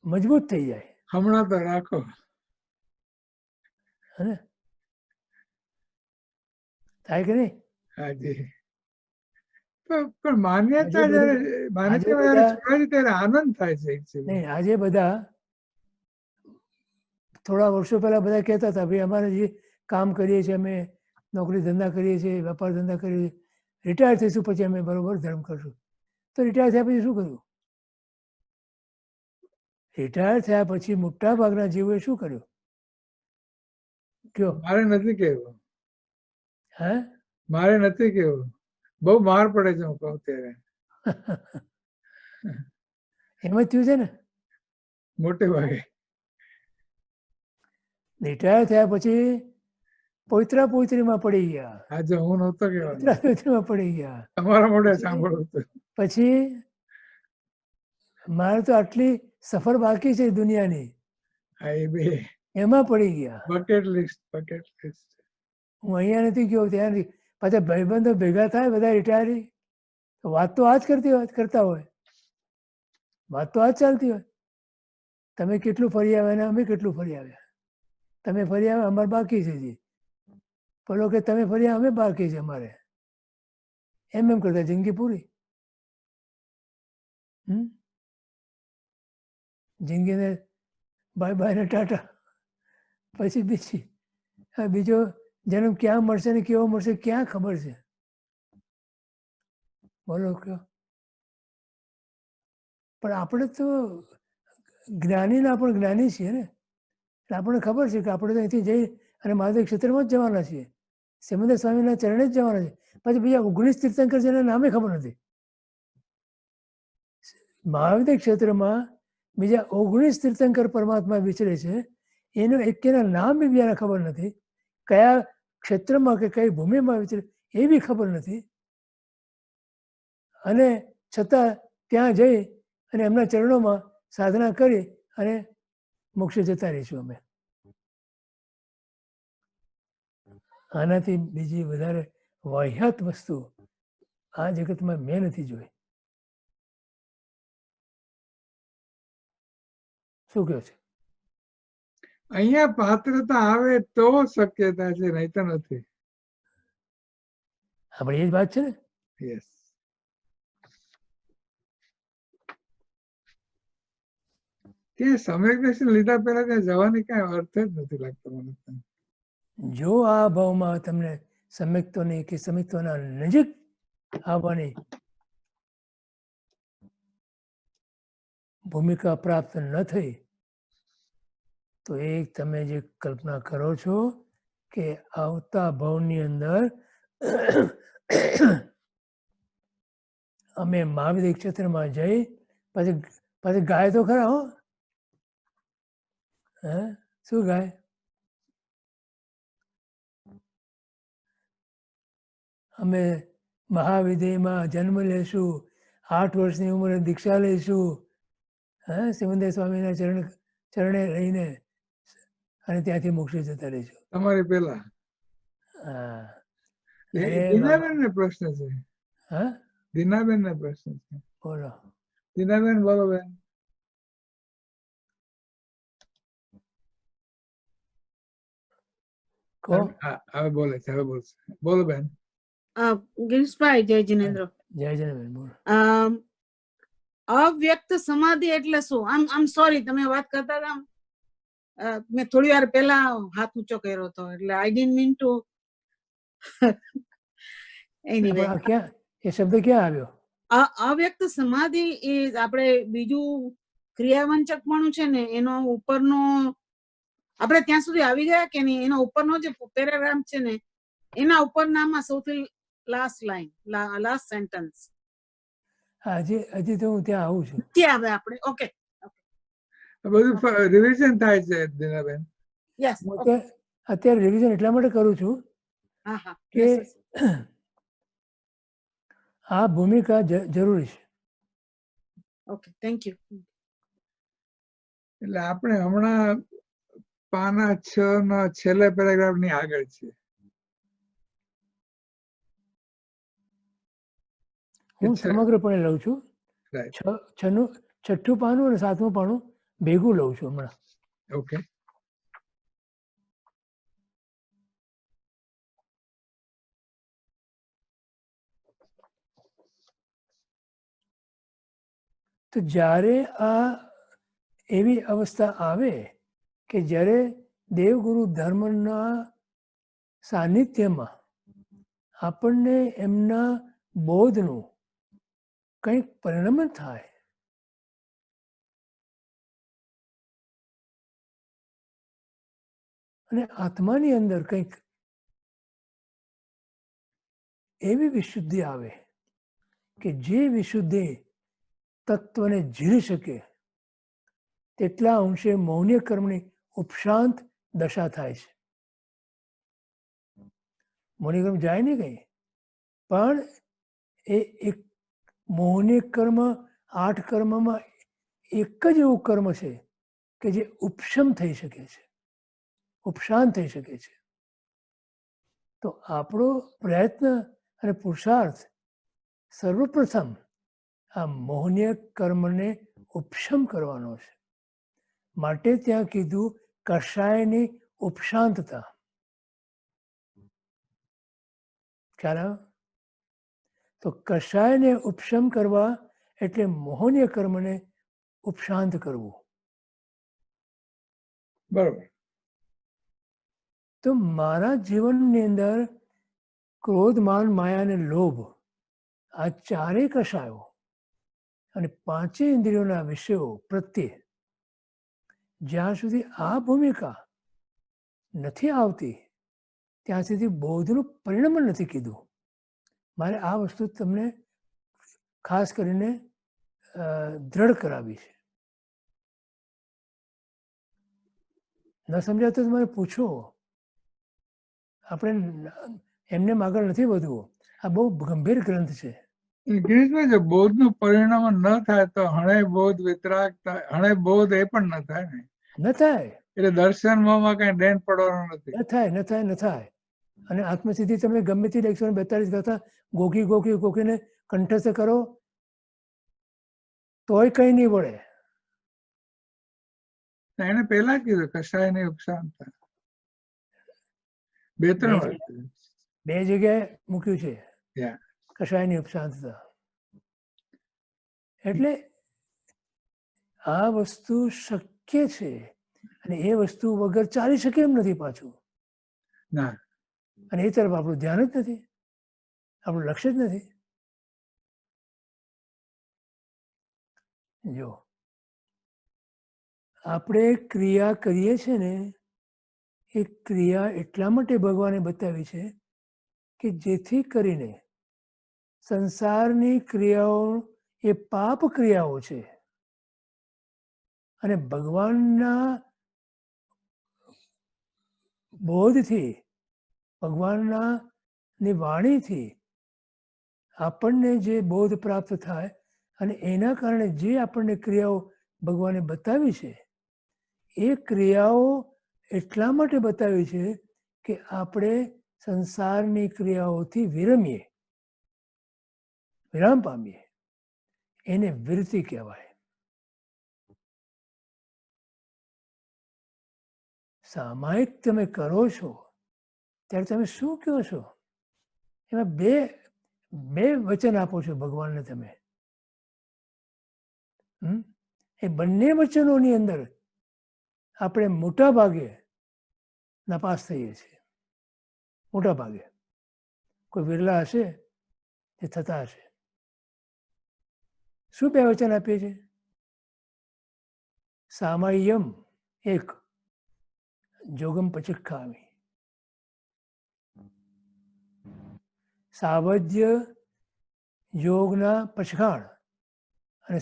મજબૂત થઈ જાય. હમણાં તો રાખો. હે થાય કે નહીં? હાજી. પણ માન્યતા આજે જયારે બધા- માન્યતા આજે જયારે બધા- છોડાય ત્યારે આનંદ થાય છે actually. નહીં, આજે બધા થોડા વર્ષો પહેલા બધા કહેતા હતા ભાઈ અમારે જે કામ કરીએ છીએ, અમે નોકરી ધંધા કરીએ છીએ, વેપાર ધંધા કરીએ છીએ, રિટાયર થઈશું પછી અમે બરોબર ધર્મ કરશું. તો રિટાયર થયા પછી શું કર્યું? રિટાયર થયા પછી મોટા ભાગના જીવોએ શું કર્યું કયો? મારે નથી કેવું, હે મારે નથી કેવું. બહુ માર પડે છે હું કહું ત્યારે. એમ જ થયું છે ને. મોટે ભાગે. રિટાયર થયા પછી પોઈત્રા પોઈત્રીમાં પડી ગયા, આજે હું નહોતો કહેવાનો, પોઈત્રા પોઈત્રીમાં પડી ગયા. તમારા મોઢે સાંભળવું હતું. પછી મારે તો આટલી સફર બાકી છે દુનિયાની, હા એ બે એમાં પડી ગયા. Bucket list, bucket list. હું અહીંયા નથી ગયો, ત્યાં નથી. પાછા ભાઈબંધો ભેગા થાય બધા રિટાયરી, તો વાત તો આ જ કરતા હોય, વાત તો આ જ ચાલતી હોય. તમે કેટલું ફરી આવ્યા ને અમે કેટલું ફરી આવ્યા. તમે ફરી આવ્યા, અમારે બાકી છે જી. પેલો કે તમે ફરી આવ્યા, અમે બાકી છે અમારે. એમ કરતા જિંદગી પૂરી. જિંદગીને બાય બાય ને ટાટા. પછી બીજો જન્મ ક્યાં મળશે ને કેવો મળશે ક્યાં ખબર છે? બોલો કયો. પણ આપણે તો જ્ઞાનીના પણ જ્ઞાની છીએ ને, એટલે આપણને ખબર છે કે આપણે તો અહીંથી જઈ અને મહાદેવ ક્ષેત્રમાં જ જવાના છીએ, સિમંદર સ્વામીના ચરણે જ જવાના છે. પછી બીજા 19 તીર્થંકર જેના નામે ખબર નથી. મહાદેવ ક્ષેત્રમાં બીજા 19 તીર્થંકર પરમાત્મા વિચરે છે, એનું એકેના નામ બી બીજાને ખબર નથી. કયા ક્ષેત્રમાં કે કઈ ભૂમિમાં વિચરે એ બી ખબર નથી. અને છતાં ત્યાં જઈ અને એમના ચરણોમાં સાધના કરી અને મોક્ષે જતા રહીશું અમે. આનાથી બીજી વધારે વાહિયાત વસ્તુ આ જગતમાં મેં નથી જોઈ. શું કહ્યું છે? અહીંયા પાત્રતા આવે તો શક્યતા છે, નહીં તો નથી. આપણે એ જ વાત છે ને. યસ. ત્યાં સમ્યક દર્શન લીધા પહેલા ત્યાં જવાની કઈ અર્થ જ નથી લાગતો મને તો. જો આ ભાવમાં તમને સમ્યક્તોની કે સમ્યક્તોના નજીક આવવાની ભૂમિકા પ્રાપ્ત ન થઈ તો એક તમે જે કલ્પના કરો છો કે આવતા ભાવની અંદર અમે મહાવિદ્ય ક્ષેત્રમાં જઈ પછી ગાય તો ખરા હો. હે શું ગાય? અમે મહાવિદ્યમાં જન્મ લેશું, 8 વર્ષની ઉંમરે દીક્ષા લઈશું, હા સિમંદર સ્વામીના ચરણે રહીને અને ત્યાંથી મોક્ષે જતા રહીશું. તમારી પેલા હા હિનાબેન ને પ્રશ્ન છે. હા દીનાબેન ને પ્રશ્ન છે. બોલો. દીનાબેન બોલો બેન. કહો. હવે બોલે છે, હવે બોલશે. બોલો બેન. ગિરીશભાઈ, જય જિનેન્દ્ર. જય જયબેન બોલો. અવ્યક્ત સમાધિ એટલે શું? આમ સોરી, તમે વાત કરતા હતા, મેં થોડી વાર પહેલા હાથ ઊંચો કર્યો હતો, એટલે આઈ ડિડન્ટ મીન ટુ. એનીવે, પણ આ ક્યાં એ શબ્દ ક્યાં આવ્યો? અવ્યક્ત સમાધિ એ આપણે બીજું ક્રિયાવંચકપણું છે ને, એનો ઉપરનો આપણે ત્યાં સુધી આવી ગયા કે નહીં, એનો ઉપરનો જે પેરાગ્રાફ છે ને, એના ઉપરનામાં સૌથી લાસ્ટ લાઈન, લાસ્ટ સેન્ટેન્સ. હજી તો હું ત્યાં આવું છું. ત્યાં હવે આપણે ઓકે બધું રિવિઝન થાય છે દીનાબેન. યસ. હું અત્યારે રિવિઝન એટલા માટે કરું છું હા હા કે આ ભૂમિકા જરૂરી છે. Okay, thank you. એટલે આપણે હમણાં પાના 6 ના છેલ્લા પેરેગ્રાફ ની આગળ છે. હું સમગ્રપણે લઉં છું. Right. છઠ્ઠું પાનું અને 7મું પાનું ભેગું લઉં છું હમણાં. ઓકે. તો જ્યારે આ એવી અવસ્થા આવે કે જ્યારે દેવગુરુ ધર્મના સાનિધ્યમાં આપણને એમના બોધનું કંઈક પરિણમન થાય, અને આત્માની અંદર કંઈક એવી વિશુદ્ધિ આવે કે જે વિશુદ્ધિ તત્વને ઝીલી શકે, તેટલા અંશે મૌન્ય કર્મની ઉપશાંત દશા થાય છે. મૌન્ય કર્મ જાય નહીં કઈ, પણ એ એક મૌન્ય કર્મ 8 કર્મમાં એક જ એવું કર્મ છે કે જે ઉપશમ થઈ શકે છે, ઉપશાંત થઈ શકે છે. તો આપણો પ્રયત્ન અને પુરુષાર્થ સર્વપ્રથમ આ મૌન્ય કર્મને ઉપશમ કરવાનો છે. માટે ત્યાં કીધું કષાયની ઉપશાંતતા. ખ્યાલ આવ્યો? તો કષાયને ઉપશમ કરવા એટલે મૌન્ય કર્મને ઉપશાંત કરવું. બરોબર. તો મારા જીવનની અંદર ક્રોધ, માન, માયા અને લોભ, આ 4 કષાયો અને 5 ઇન્દ્રિયોના વિષયો પ્રત્યે જ્યાં સુધી આ ભૂમિકા નથી આવતી ત્યાં સુધી બોધનું પરિણમન નથી કીધું. મારે આ વસ્તુ તમને ખાસ કરીને દ્રઢ કરાવી છે. ન સમજાય તો તમારે પૂછો. આપણે એમને આગળ નથી વધવું. આ બહુ ગંભીર ગ્રંથ છે. ગિરીશભાઈ, જો બોધ નું પરિણામ ન થાય તો હણે બોધ વિતરાગ થાય, હણે બોધ એ પણ ન થાય ને. ન થાય, એટલે દર્શનમાં કઈ ડેન પડવાનો નથી. ન થાય, ન થાય, ન થાય. અને આત્મસિદ્ધિ તમે ગમે તે 142 ગાથા ગોખી ગોખી ગોખીને કંઠસ્થ કરો તોય કઈ નહીં વળે. એને પહેલા કીધું કશાય નહીં ઉપશાંત થાય. 2-3 વાર કીધું. 2 જગ્યાએ મૂક્યું છે Yeah. કશાયની ઉપશાંતતા. એટલે આ વસ્તુ શક્ય છે અને એ વસ્તુ વગર ચાલી શકે એમ નથી પાછું. ના. અને એ તરફ આપણું ધ્યાન જ નથી, આપણું લક્ષ્ય જ નથી. જો આપણે ક્રિયા કરીએ છીએ ને, એ ક્રિયા એટલા માટે ભગવાને બતાવી છે કે જેથી કરીને સંસારની ક્રિયાઓ એ પાપ ક્રિયાઓ છે અને ભગવાનના બોધથી, ભગવાનના ની વાણીથી આપણને જે બોધ પ્રાપ્ત થાય અને એના કારણે જે આપણને ક્રિયાઓ ભગવાને બતાવી છે, એ ક્રિયાઓ એટલા માટે બતાવી છે કે આપણે સંસારની ક્રિયાઓથી વિરમીએ. વિરામ પામીએ એને વિરતિ કહેવાય. સામાયિક તમે કરો છો ત્યારે તમે શું કહો છો? એમાં બે વચન આપો છો ભગવાનને તમે. એ બંને વચનોની અંદર આપણે મોટા ભાગે નાપાસ થઈએ છીએ. મોટા ભાગે કોઈ વિરલા હશે તે થતા હશે. શું બે વચન આપીએ છીએ? સામાયમ એક, જોગમ પચિક્ષામી. સાવધ્ય યોગના પછાડ અને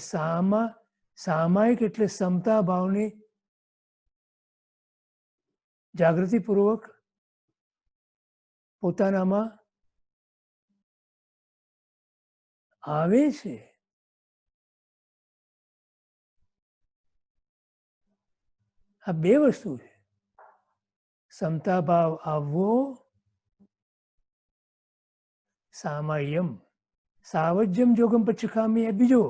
સામાયિક એટલે સમતા ભાવની જાગૃતિપૂર્વક પોતાનામાં આવે છે. આ બે વસ્તુ છે. સમતા ભાવ આવવો, સામાયમ. સાવજ્યમ યોગમ પચિખામી એ બીજો.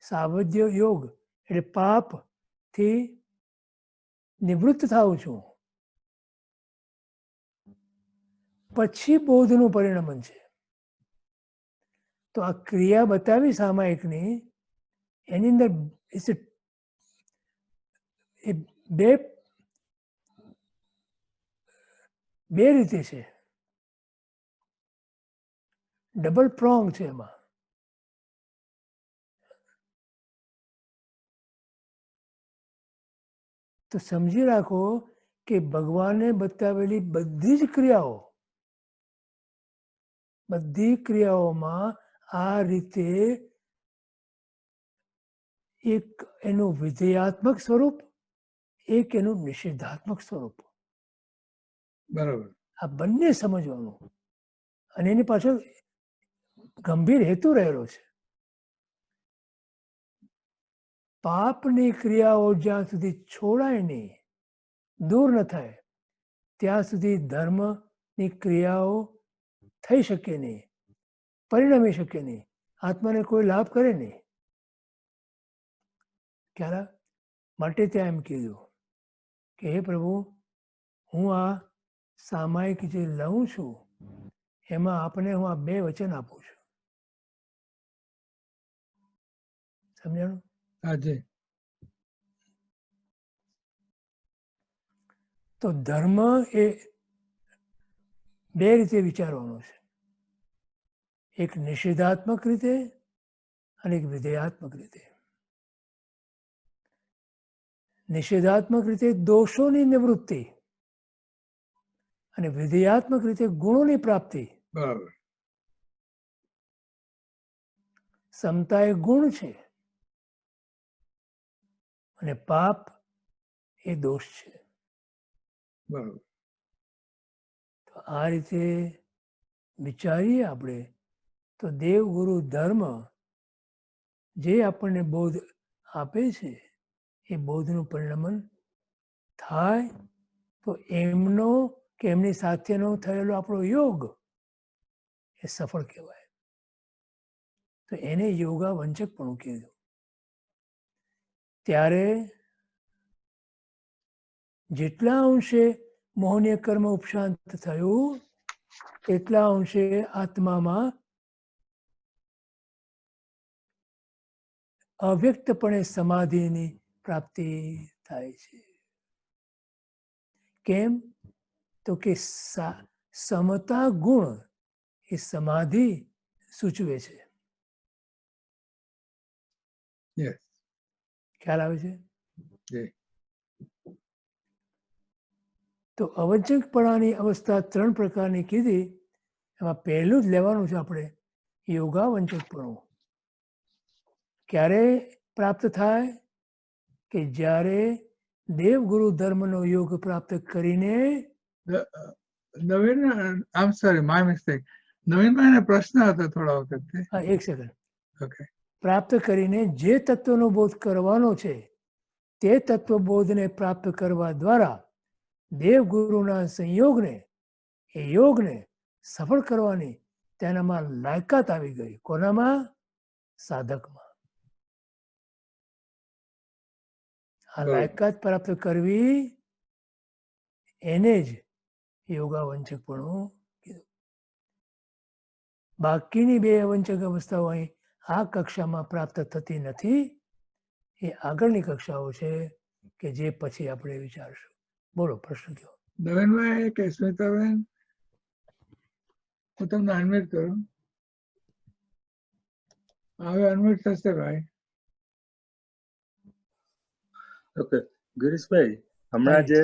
સાવધ્ય યોગ એટલે પાપથી નિવૃત્ત થાઉં છું, પછી બોધનું પરિણમન છે. તો આ ક્રિયા બતાવી સામાયિકની, એની અંદર બે રીતે છે. ડબલ પ્રોંગ છે એમાં. તો સમજી રાખો કે ભગવાને બતાવેલી બધી ક્રિયાઓમાં આ રીતે એક એનું વિધેયાત્મક સ્વરૂપ, એક એનું નિષેધાત્મક સ્વરૂપ. બરાબર. આ બંને સમજવાનું. અને એની પાછળ ગંભીર હેતુ રહેલો છે. પાપની ક્રિયાઓ જ્યાં સુધી છોડાય નહીં, દૂર ન થાય, ત્યાં સુધી ધર્મની ક્રિયાઓ થઈ શકે નહીં, પરિણમી શકે નહીં, આત્માને કોઈ લાભ કરે નહીં. ક્યારે માટે ત્યાં એમ કીધું કે હે પ્રભુ, હું આ સામાયિક જે લઉં છું એમાં આપને હું આ બે વચન આપું છું. સમજાણું? હાજી. તો ધર્મ એ બે રીતે વિચારવાનો છે. એક નિષેધાત્મક રીતે અને એક વિધેયાત્મક રીતે. નિષેધાત્મક રીતે દોષોની નિવૃત્તિ અને વિધેયાત્મક રીતે ગુણોની પ્રાપ્તિ. બરાબર. સમતા એ ગુણ છે અને પાપ એ દોષ છે. બરાબર. તો આ રીતે વિચારીએ આપણે તો દેવગુરુ ધર્મ જે આપણને બોધ આપે છે એ બોધનું પરિણમન થાય તો એમનો કે એમની સાથેનો થયેલો આપણો યોગ એ સફળ કહેવાય. તો એને યોગા વંચકપણું કીધું. ત્યારે જેટલા અંશે મોહનીય કર્મ ઉપશાંત થયું એટલા અંશે આત્મામાં અવ્યક્તપણે સમાધિની પ્રાપ્તિ થાય છે. કેમ? તો કે સમતા ગુણ એ સમાધિ સૂચવે છે. યસ. ખ્યાલ આવે છે? જી. તો અવંચકપણાની અવસ્થા 3 પ્રકારની કીધી. એમાં પહેલું જ લેવાનું છે આપણે, યોગાવંચકપણું. ક્યારે પ્રાપ્ત થાય? કે જ્યારે દેવગુરુ ધર્મનો યોગ પ્રાપ્ત કરીને. નવીન, આમ સોરી, માય મિસ્ટેક. નવીનભાઈ ને પ્રશ્ન હતો થોડા વખતથી. હા, એક સેકન્ડ. ઓકે. પ્રાપ્ત કરીને જે તત્વનો બોધ કરવાનો છે તે તત્વબોધને પ્રાપ્ત કરવા દ્વારા દેવગુરુના સંયોગને, એ યોગને સફળ કરવાની તેનામાં લાયકાત આવી ગઈ. કોનામાં? સાધકમાં. આ બરોબર. લાયકાત પ્રાપ્ત કરવી એને જ યોગાવંચકપણું કીધું. બાકીની બે અવંચક અવસ્થાઓ અહીં આ કક્ષામાં પ્રાપ્ત થતી નથી. એ આગળની કક્ષાઓ છે કે જે પછી આપણે વિચારશું. બોલો, પ્રશ્ન કયો. નવીનભાઈ કે સ્મિતાબેન, હું તમને અનમ્યુટ કરું. હવે અનમ્યુટ થશે ભાઈ. ઓકે, ગિરીશભાઈ, હમણાં જે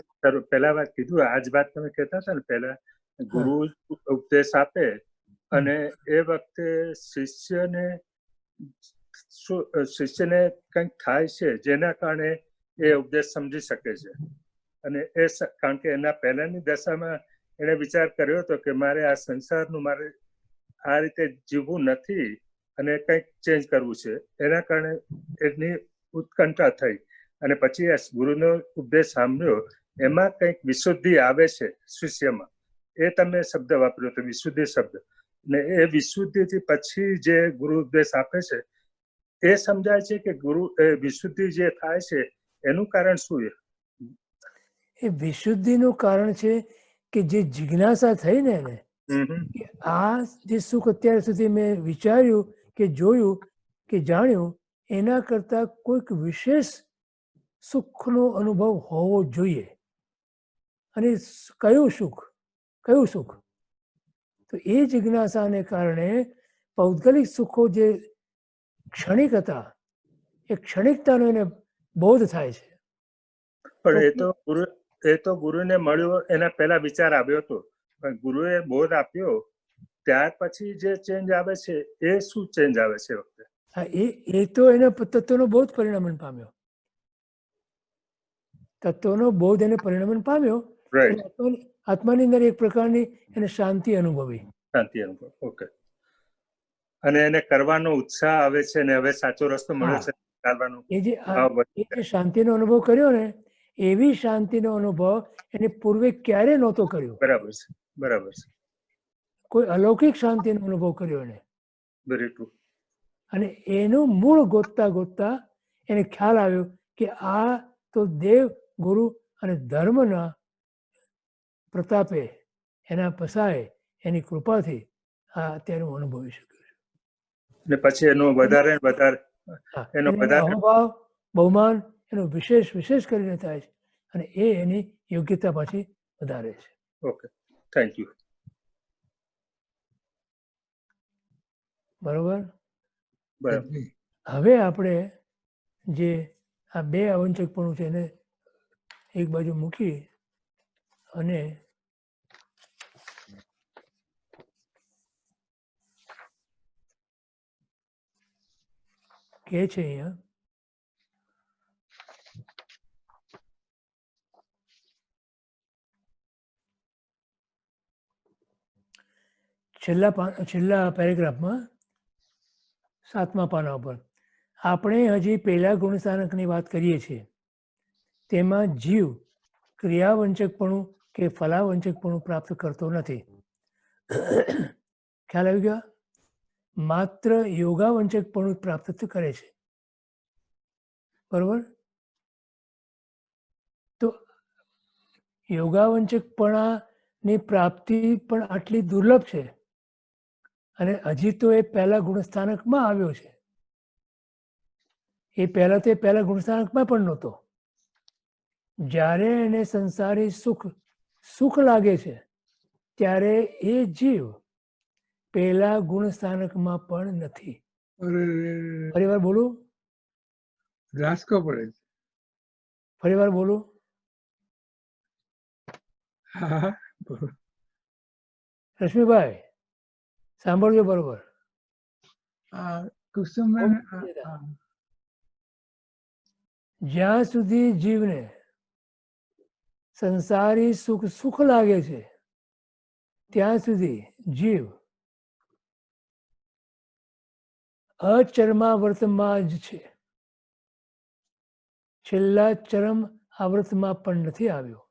પહેલા વાત કીધું, આ જ વાત તમે કહેતા હતા ને પહેલા, ગુરુ ઉપદેશ આપે અને એ વખતે શિષ્યને કંઈક થાય છે જેના કારણે એ ઉપદેશ સમજી શકે છે. અને એ કારણ કે એના પહેલાની દશામાં એને વિચાર કર્યો હતો કે મારે આ સંસારનું મારે આ રીતે જીવવું નથી અને કંઈક ચેન્જ કરવું છે. એના કારણે એની ઉત્કંઠા થઈ અને પછી આ ગુરુનો ઉપદેશ સાંભળ્યો, એમાં કંઈક વિશુદ્ધિ આવે છે શિષ્યમાં. એ તમે શબ્દ વાપર્યો હતો, વિશુદ્ધિ શબ્દ. ને એ વિશુદ્ધિથી પછી જે ગુરુ ઉપદેશ આપે છે એ સમજાય છે કે ગુરુ એ વિશુદ્ધિ જે થાય છે એનું કારણ શું છે? એ વિશુદ્ધિનું કારણ છે કે જે જિજ્ઞાસા થઈ ને એને, કે આ જે સુખ અત્યાર સુધી મેં વિચાર્યું કે જોયું કે જાણ્યું એના કરતાં કોઈક વિશેષ સુખનો અનુભવ હોવો જોઈએ. અને કયું સુખ? કયું સુખ? તો એ જિજ્ઞાસાને કારણે પૌદ્ગલિક સુખો જે ક્ષણિક હતા એ ક્ષણિકતાનો એને બોધ થાય છે. પણ એ તો ગુરુને મળ્યો એના પહેલા વિચાર આવ્યો હતો, પણ ગુરુએ બોધ આપ્યો ત્યાર પછી જે ચેન્જ આવે છે એ શું ચેન્જ આવે છે વખતે? હા, એ તો એના તત્વનો બોધ પરિણમન પામ્યો. તત્વનો બોધ એને પરિણમન પામ્યો. આત્માની અંદર એક પ્રકારની એને શાંતિ અનુભવી. શાંતિ અનુભવ. ઓકે. અને એને કરવાનો ઉત્સાહ આવે છે ને હવે સાચો રસ્તો મળ્યો છે ચાલવાનો. એ જે શાંતિનો અનુભવ કર્યો ને, એવી શાંતિનો અનુભવ એને પૂર્વે ક્યારે નહોતો કર્યો. બરાબર છે, બરાબર છે. કોઈ અલૌકિક શાંતિનો અનુભવ કર્યો એને. Very true. અને એનું મૂળ ગોતતા ગોતતા એને ખ્યાલ આવ્યો કે આ તો દેવ, ગુરુ અને ધર્મના પ્રતાપે, એના પસાય, એની કૃપાથી આ અત્યારે હું અનુભવી શક્યો છું. ને પછી એનો વધારે અહોભાવ, બહુમાન એનો વિશેષ કરીને થાય છે અને એ એની યોગ્યતા પાછી વધારે છે. Okay, thank you. બરોબર. બરાબર. હવે આપણે જે આ બે અવંચકપણું છે એને એક બાજુ મૂકી અને કે છે અહીંયા છેલ્લા પેરેગ્રાફમાં 7મા પાના ઉપર આપણે હજી પહેલા ગુણસ્થાનકની વાત કરીએ છીએ. તેમાં જીવ ક્રિયાવંચકપણું કે ફલાવંચકપણું પ્રાપ્ત કરતો નથી. ખ્યાલ આવી ગયો? માત્ર યોગાવંચકપણું પ્રાપ્ત કરે છે. બરોબર? તો યોગાવંચકપણાની પ્રાપ્તિ પણ આટલી દુર્લભ છે અને હજી તો એ પહેલા ગુણસ્થાનકમાં આવ્યો છે. એ પહેલા ગુણસ્થાનકમાં પણ નહોતો. જ્યારે એને સંસારી સુખ લાગે છે ત્યારે એ જીવ પહેલા ગુણસ્થાનકમાં પણ નથી. ફરી વાર બોલું? ધ્રાસકો પડે છે. ફરી વાર બોલું? રશ્મિભાઈ સાંભળજો બરોબર. જ્યાં સુધી જીવને સંસારી સુખ લાગે છે ત્યાં સુધી જીવ અચરમાવર્તમાં જ છે. છેલ્લા ચરમ આવર્તમાં પણ નથી આવ્યો.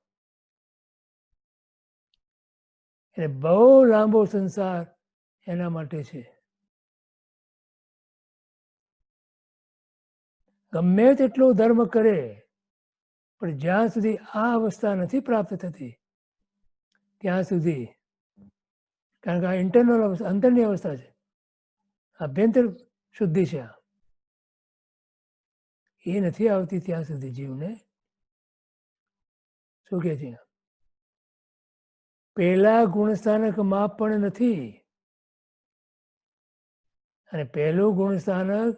એટલે બહુ લાંબો સંસાર એના માટે છે. ગમે તેટલો ધર્મ કરે પણ જ્યાં સુધી આ અવસ્થા નથી પ્રાપ્ત થતી ત્યાં સુધી, કારણ કે આ ઇન્ટરનલ અવસ્થા, અંતરની અવસ્થા છે, આભ્યંતર શુદ્ધિ છે, આ એ નથી આવતી ત્યાં સુધી જીવને શું કે છે, પહેલા ગુણસ્થાનકમાં પણ નથી. અને પહેલું ગુણસ્થાનક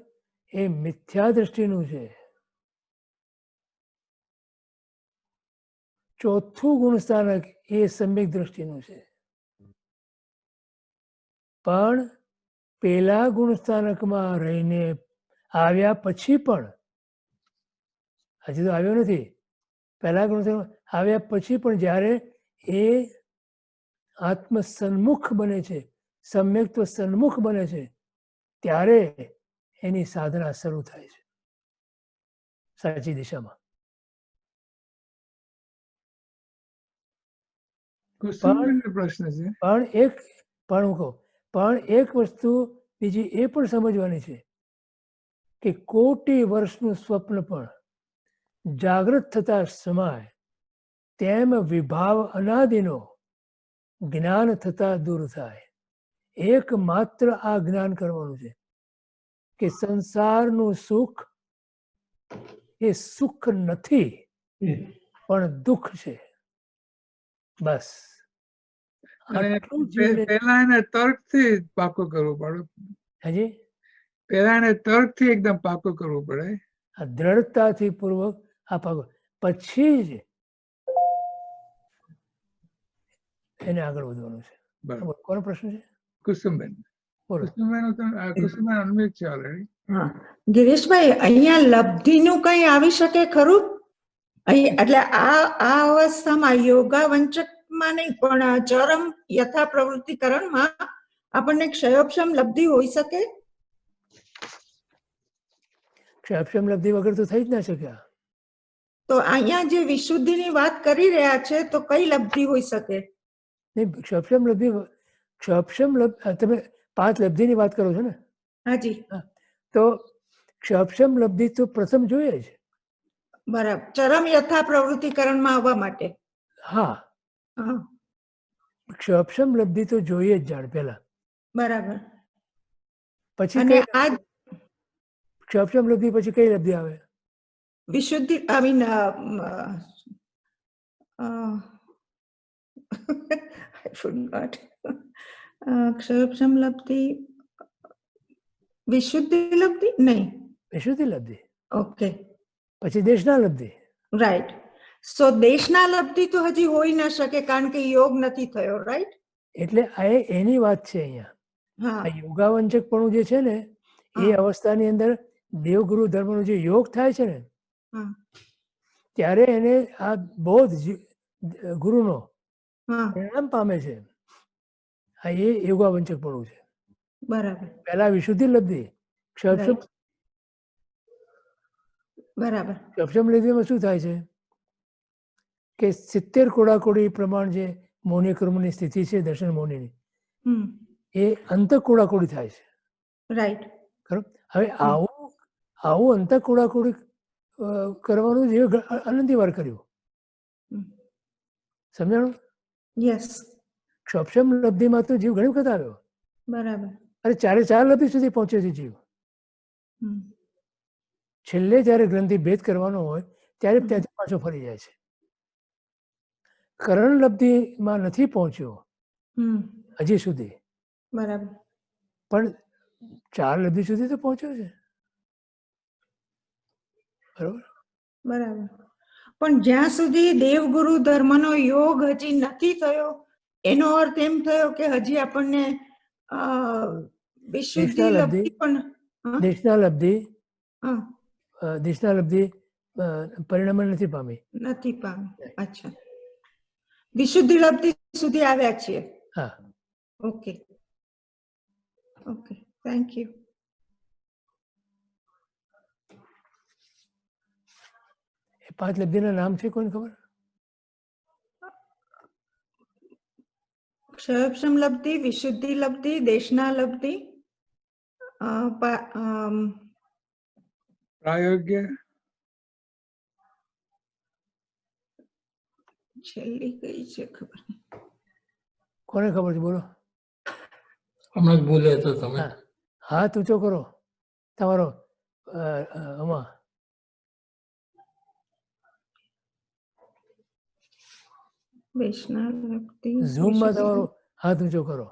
એ મિથ્યા દ્રષ્ટિનું છે. ચોથું ગુણસ્થાનક એ સમ્યક દ્રષ્ટિનું છે. પણ પેલા ગુણસ્થાનકમાં રહીને આવ્યા પછી પણ, હજી તો આવ્યો નથી, પહેલા ગુણસ્થાનક આવ્યા પછી પણ જ્યારે એ આત્મ સન્મુખ બને છે, સમ્યક્ત્વ સન્મુખ બને છે, ત્યારે એની સાધના શરૂ થાય છે સાચી દિશામાં. કુસુમબેનનો પ્રશ્ન છે. પણ હું કહું, પણ એક વસ્તુ બીજી એ પણ સમજવાની છે કે કોટી વર્ષનું સ્વપ્ન પણ જાગૃત થતા સમાય તેમ વિભાવ અનાદિનો જ્ઞાન થતા દૂર થાય. એકમાત્ર આ જ્ઞાન કરવાનું છે કે સંસારનું સુખ એ સુખ નથી પણ દુઃખ છે. બસ અને આટલું જીવને પેલા એને તર્કથી પાકું કરવું પડે. હજી પેલા એને તર્કથી એકદમ પાકું કરવું પડે. આ દ્રઢતાથી પૂર્વક આપવા પછી જ એને આગળ વધવાનું છે. બરાબર. કોનો પ્રશ્ન છે? કુસુમબેન. બોલો. કુસુમબેન અનમ્યુટ છે ઓલરેડી. હા ગિરીશભાઈ, અહીંયા લબ્ધિનું કઈ આવી શકે ખરું? અહીં એટલે આ અવસ્થામાં યોગાવંચકમાં નહીં પણ ચરમ યથા પ્રવૃત્તિકરણમાં આપણને ક્ષયોક્ષમ લબ્ધિ હોઈ શકે? ક્ષયક્ષમ લબ્ધિ વગર તો થઈ જ ના શક્યા. તો અહીંયા જે વિશુદ્ધિની વાત કરી રહ્યા છે તો કઈ લબ્ધિ હોઈ શકે? નહીં, ક્ષયક્ષમ લબ્ધિ, તમે 5 લબ્ધિની વાત કરો છો ને? હાજી. તો ક્ષયક્ષમ લબ્ધિ તો પ્રથમ જોઈએ જ. બરાબર, ચરમ યથા પ્રવૃત્તિકરણમાં આવવા માટે. હા, હા, ક્ષયક્ષમ લબ્ધિ તો જોઈએ જ જાણ પહેલા. બરાબર. પછી અને કઈ આ ક્ષયક્ષમ લબ્ધિ પછી કઈ લબ્ધિ આવે? વિશુદ્ધિ આઈ મીન I forgot. ક્ષયોક્ષમ લબ્ધિ, વિશુદ્ધિ લબ્ધિ નહીં. વિશુદ્ધિ લબ્ધિ, ઓકે, પછી દેશના લબ્ધિ. રાઈટ. સો દેશના લબ્ધિ તો હજી હોઈ ન શકે કારણ કે યોગ નથી થયો, રાઈટ? એટલે આ એની વાત છે અહીંયા. હા, આ યોગાવંચકપણું જે છે ને એ હા. અવસ્થાની અંદર દેવગુરુ ધર્મનો જે યોગ થાય છે ને હા, ત્યારે એને આ બોધ ગુરુનો હા, પરિણામ પામે છે. આ એ યોગાવંચકપણું છે. બરાબર, પહેલા વિશુદ્ધિ લબ્ધિ, ક્ષયક્ષમ રાઈટ, બરાબર. ક્ષયક્ષમ લબ્ધિમાં શું થાય છે કે 70 કોડાકોડી પ્રમાણ જે મૌની કર્મની સ્થિતિ છે દર્શન મૌનીની, હમ, એ અંત કોડાકોડી થાય છે. રાઈટ. ખરું? હવે આવું અંત કોડાકોડી કરવાનું જે અનંતી વાર કર્યું. સમજાણું? યસ, ક્ષયક્ષમ લબ્ધિમાં તો જીવ ઘણી વખત આવ્યો. બરાબર. અરે 4 લબ્ધિ સુધી પહોંચ્યો છે જીવ. હમ, છેલ્લે જ્યારે ગ્રંથિ ભેદ કરવાનો હોય ત્યારે ત્યાંથી પાછો ફરી જાય છે. કરણ લબ્ધિમાં નથી પહોંચ્યો હમ, હજી સુધી, બરાબર. પણ 4 લબ્ધિ સુધી તો પહોંચ્યો છે. બરોબર? બરાબર. પણ જ્યાં સુધી દેવગુરુ ધર્મનો યોગ હજી નથી થયો એનો અર્થ એમ થયો કે હજી આપણને વિશુદ્ધિ દેશના લબ્ધિ, લબ્ધિ પણ હા? દેશના લબ્ધિ, હા, દેશના લબ્ધિ પરિણામ નથી પામી. નથી પામી. અચ્છા, વિશુદ્ધિ લબ્ધિ સુધી આવ્યા છીએ. હા, ઓકે, ઓકે, થેન્ક યુ. એ 5 લબ્ધિના નામ છે કોઈને ખબર? ક્ષયક્ષમ લબ્ધિ, વિશુદ્ધિ લબ્ધિ, દેશના લબ્ધિ, પ્રાયોગ્ય છેલ્લી કઈ છે ખબર નહીં. કોને ખબર છે બોલો? હમણાં જ બોલ્યા હતા તમે. હા, હાથ ઊંચો કરો તમારો આમાં. દેશના લબ્ધિ, ઝૂમમાં વિશુદ્ધિ, તમારો હાથ ઊંચો કરો.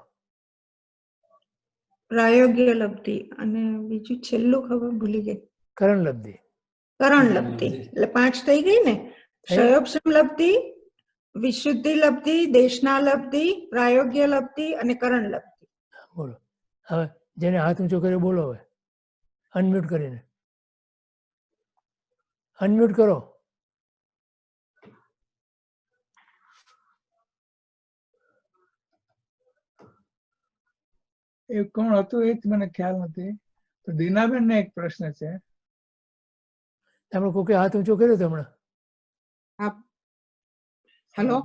પ્રાયોગ્ય લબ્ધિ અને બીજું છેલ્લું ખબર ભૂલી ગઈ. કરણ લબ્ધિ. કરણ લબ્ધિ એટલે 5 થઈ ગઈ ને. ક્ષયોક્ષમ લબ્ધિ, વિશુદ્ધિ લબ્ધિ, દેશના લબ્ધિ, પ્રાયોગ્ય લબ્ધિ અને કરણ લબ્ધિ. બોલો હવે જેને હાથ ઊંચો કર્યો બોલો હવે અનમ્યુટ કરીને. અનમ્યુટ કરો. એ કોણ હતું એ જ મને ખ્યાલ નથી. તો દીનાબેન ને એક પ્રશ્ન છે. તમે કોકે હાથ ઊંચો કર્યો તો હમણાં? હેલો,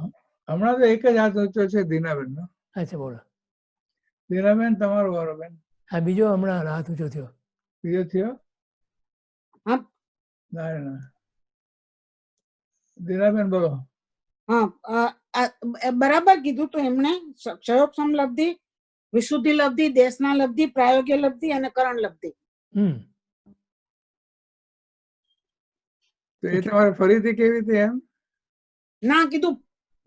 હમણાં તો એક જ હાથ ઊંચો છે દીનાબેન નો. અચ્છા બોલો. દીનાબેન તમારો વારો બેન. હા બીજો હમણાં હાથ ઊંચો થયો. બીજો થયો? હા. ના ના, દીનાબેન બોલો. હા, બરાબર કીધું તો એમણે. ક્ષયોક્ષમ લબ્ધિ, વિશુદ્ધિ લબ્ધિ, દેશના લબ્ધિ, પ્રાયોગ્ય લબ્ધિ અને કરણ લબ્ધિ. તો એ તમારે ફરીથી કેવી રીતે એમ? ના,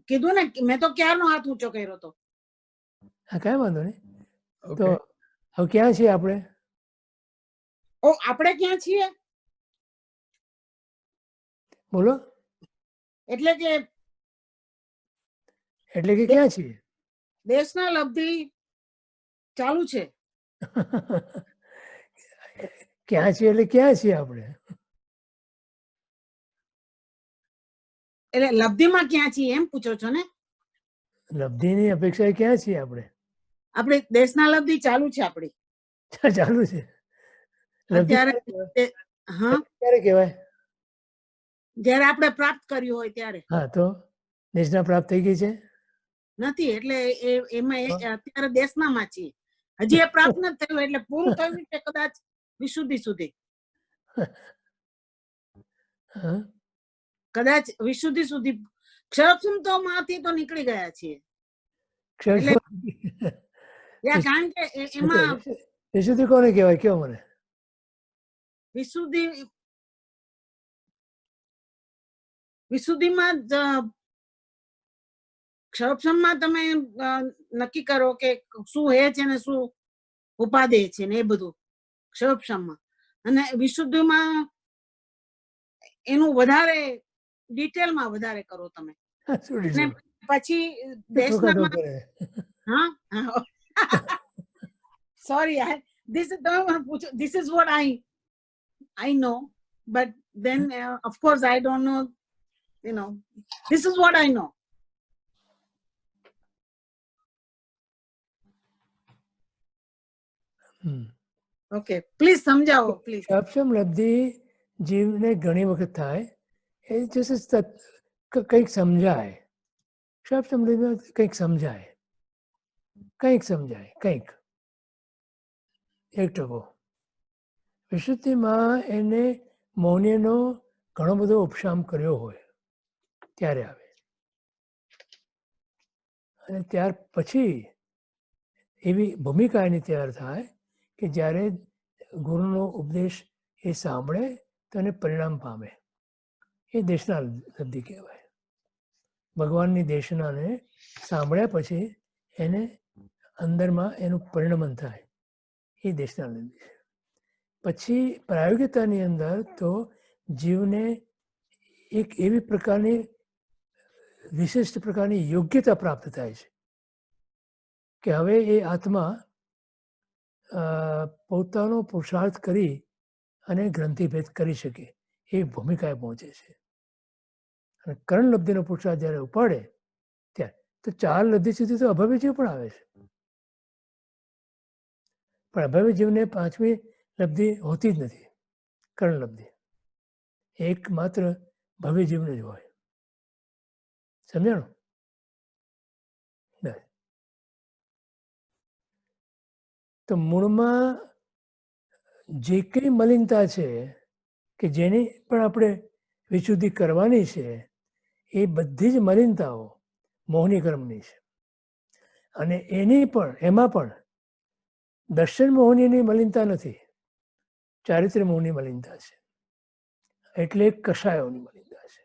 કીધું ને, મેં તો ક્યારનો હાથ ઊંચો કર્યો હતો. હા કઈ વાંધો નહીં. તો Okay. હવે ક્યાં છીએ આપણે? ઓ, આપણે ક્યાં છીએ? બોલો. એટલે કે ક્યાં છીએ? દેશના લબ્ધિ ચાલુ છે. ક્યાં છીએ એટલે ક્યાં છીએ આપણે? એટલે લબ્ધિમાં ક્યાં છીએ એમ પૂછો છો ને? લબ્ધિની અપેક્ષાએ ક્યાં છીએ આપણે? આપણે દેશના લબ્ધિ ચાલુ છે આપણી. ચાલુ છે. લબ્ધિ અત્યારે હા, ક્યારે કહેવાય? જયારે આપણે પ્રાપ્ત કર્યું હોય ત્યારે. હા તો દેશના પ્રાપ્ત થઈ ગઈ છે? નથી, એટલે એમાં અત્યારે દેશનામાં છીએ. હજી એ પ્રાપ્ત નથી થયું, એટલે પૂરું થયું છે કદાચ વિશુદ્ધિ સુધી. હા કદાચ વિશુદ્ધિ સુધી. ક્ષયોક્ષમ તો માંથી તો નીકળી ગયા છીએ. કારણ કે એમાં વિશુદ્ધિ કોને કહેવાય? કયો મને. વિશુદ્ધિમાં ક્ષયોક્ષમમાં તમે નક્કી કરો કે શું હે છે ને શું ઉપાદેય છે ને એ બધું ક્ષયોક્ષમમાં. અને વિશુદ્ધિમાં એનું વધારે ડિટેલમાં વધારે કરો તમે. અને પછી દેશનામાં હા sorry this is what I know, but then of course I don't know, this is what I know. Okay, please સમજાવો please. ક્ષયોક્ષમ લબ્ધિ જીવને ઘણી વખત થાય. એ જશે કંઈક સમજાય. ક્ષયોક્ષમ લબ્ધિ કંઈક સમજાય, કંઈક 1%. વિશુદ્ધિમાં એને મૌન્યનો ઘણો બધો ઉપશામ કર્યો હોય ત્યારે આવે. અને ત્યાર પછી એવી ભૂમિકા એની તૈયાર થાય કે જ્યારે ગુરુનો ઉપદેશ એ સાંભળે તો એને પરિણામ પામે. એ દેશના લબ્ધિ કહેવાય. ભગવાનની દેશનાને સાંભળ્યા પછી એને અંદરમાં એનું પરિણમન થાય, એ દેશના લબ્ધિ છે. પછી પ્રાયોગિકતાની અંદર તો જીવને એક એવી પ્રકારની વિશિષ્ટ પ્રકારની યોગ્યતા પ્રાપ્ત થાય છે કે હવે એ આત્મા પોતાનો પુરુષાર્થ કરી અને ગ્રંથિભેદ કરી શકે એ ભૂમિકાએ પહોંચે છે. અને કરણ લબ્ધિનો પુરુષાર્થ જ્યારે ઉપાડે ત્યારે તો 4 લબ્ધિ સુધી તો અભવ્ય જીવ પણ આવે છે. પણ અભવ્ય જીવને 5મી લબ્ધિ હોતી જ નથી, કરણ લબ્ધિ. એક માત્ર ભવ્ય જીવને જ હોય. સમજાણું? તો મૂળમાં જે કંઈ મલિનતા છે કે જેની પણ આપણે વિશુદ્ધિ કરવાની છે એ બધી જ મલિનતાઓ મોહની કર્મની છે. અને એમાં પણ દર્શન મોહનીની મલિનતા નથી, ચારિત્ર મોહની મલિનતા છે. એટલે કષાયોની મલિનતા છે.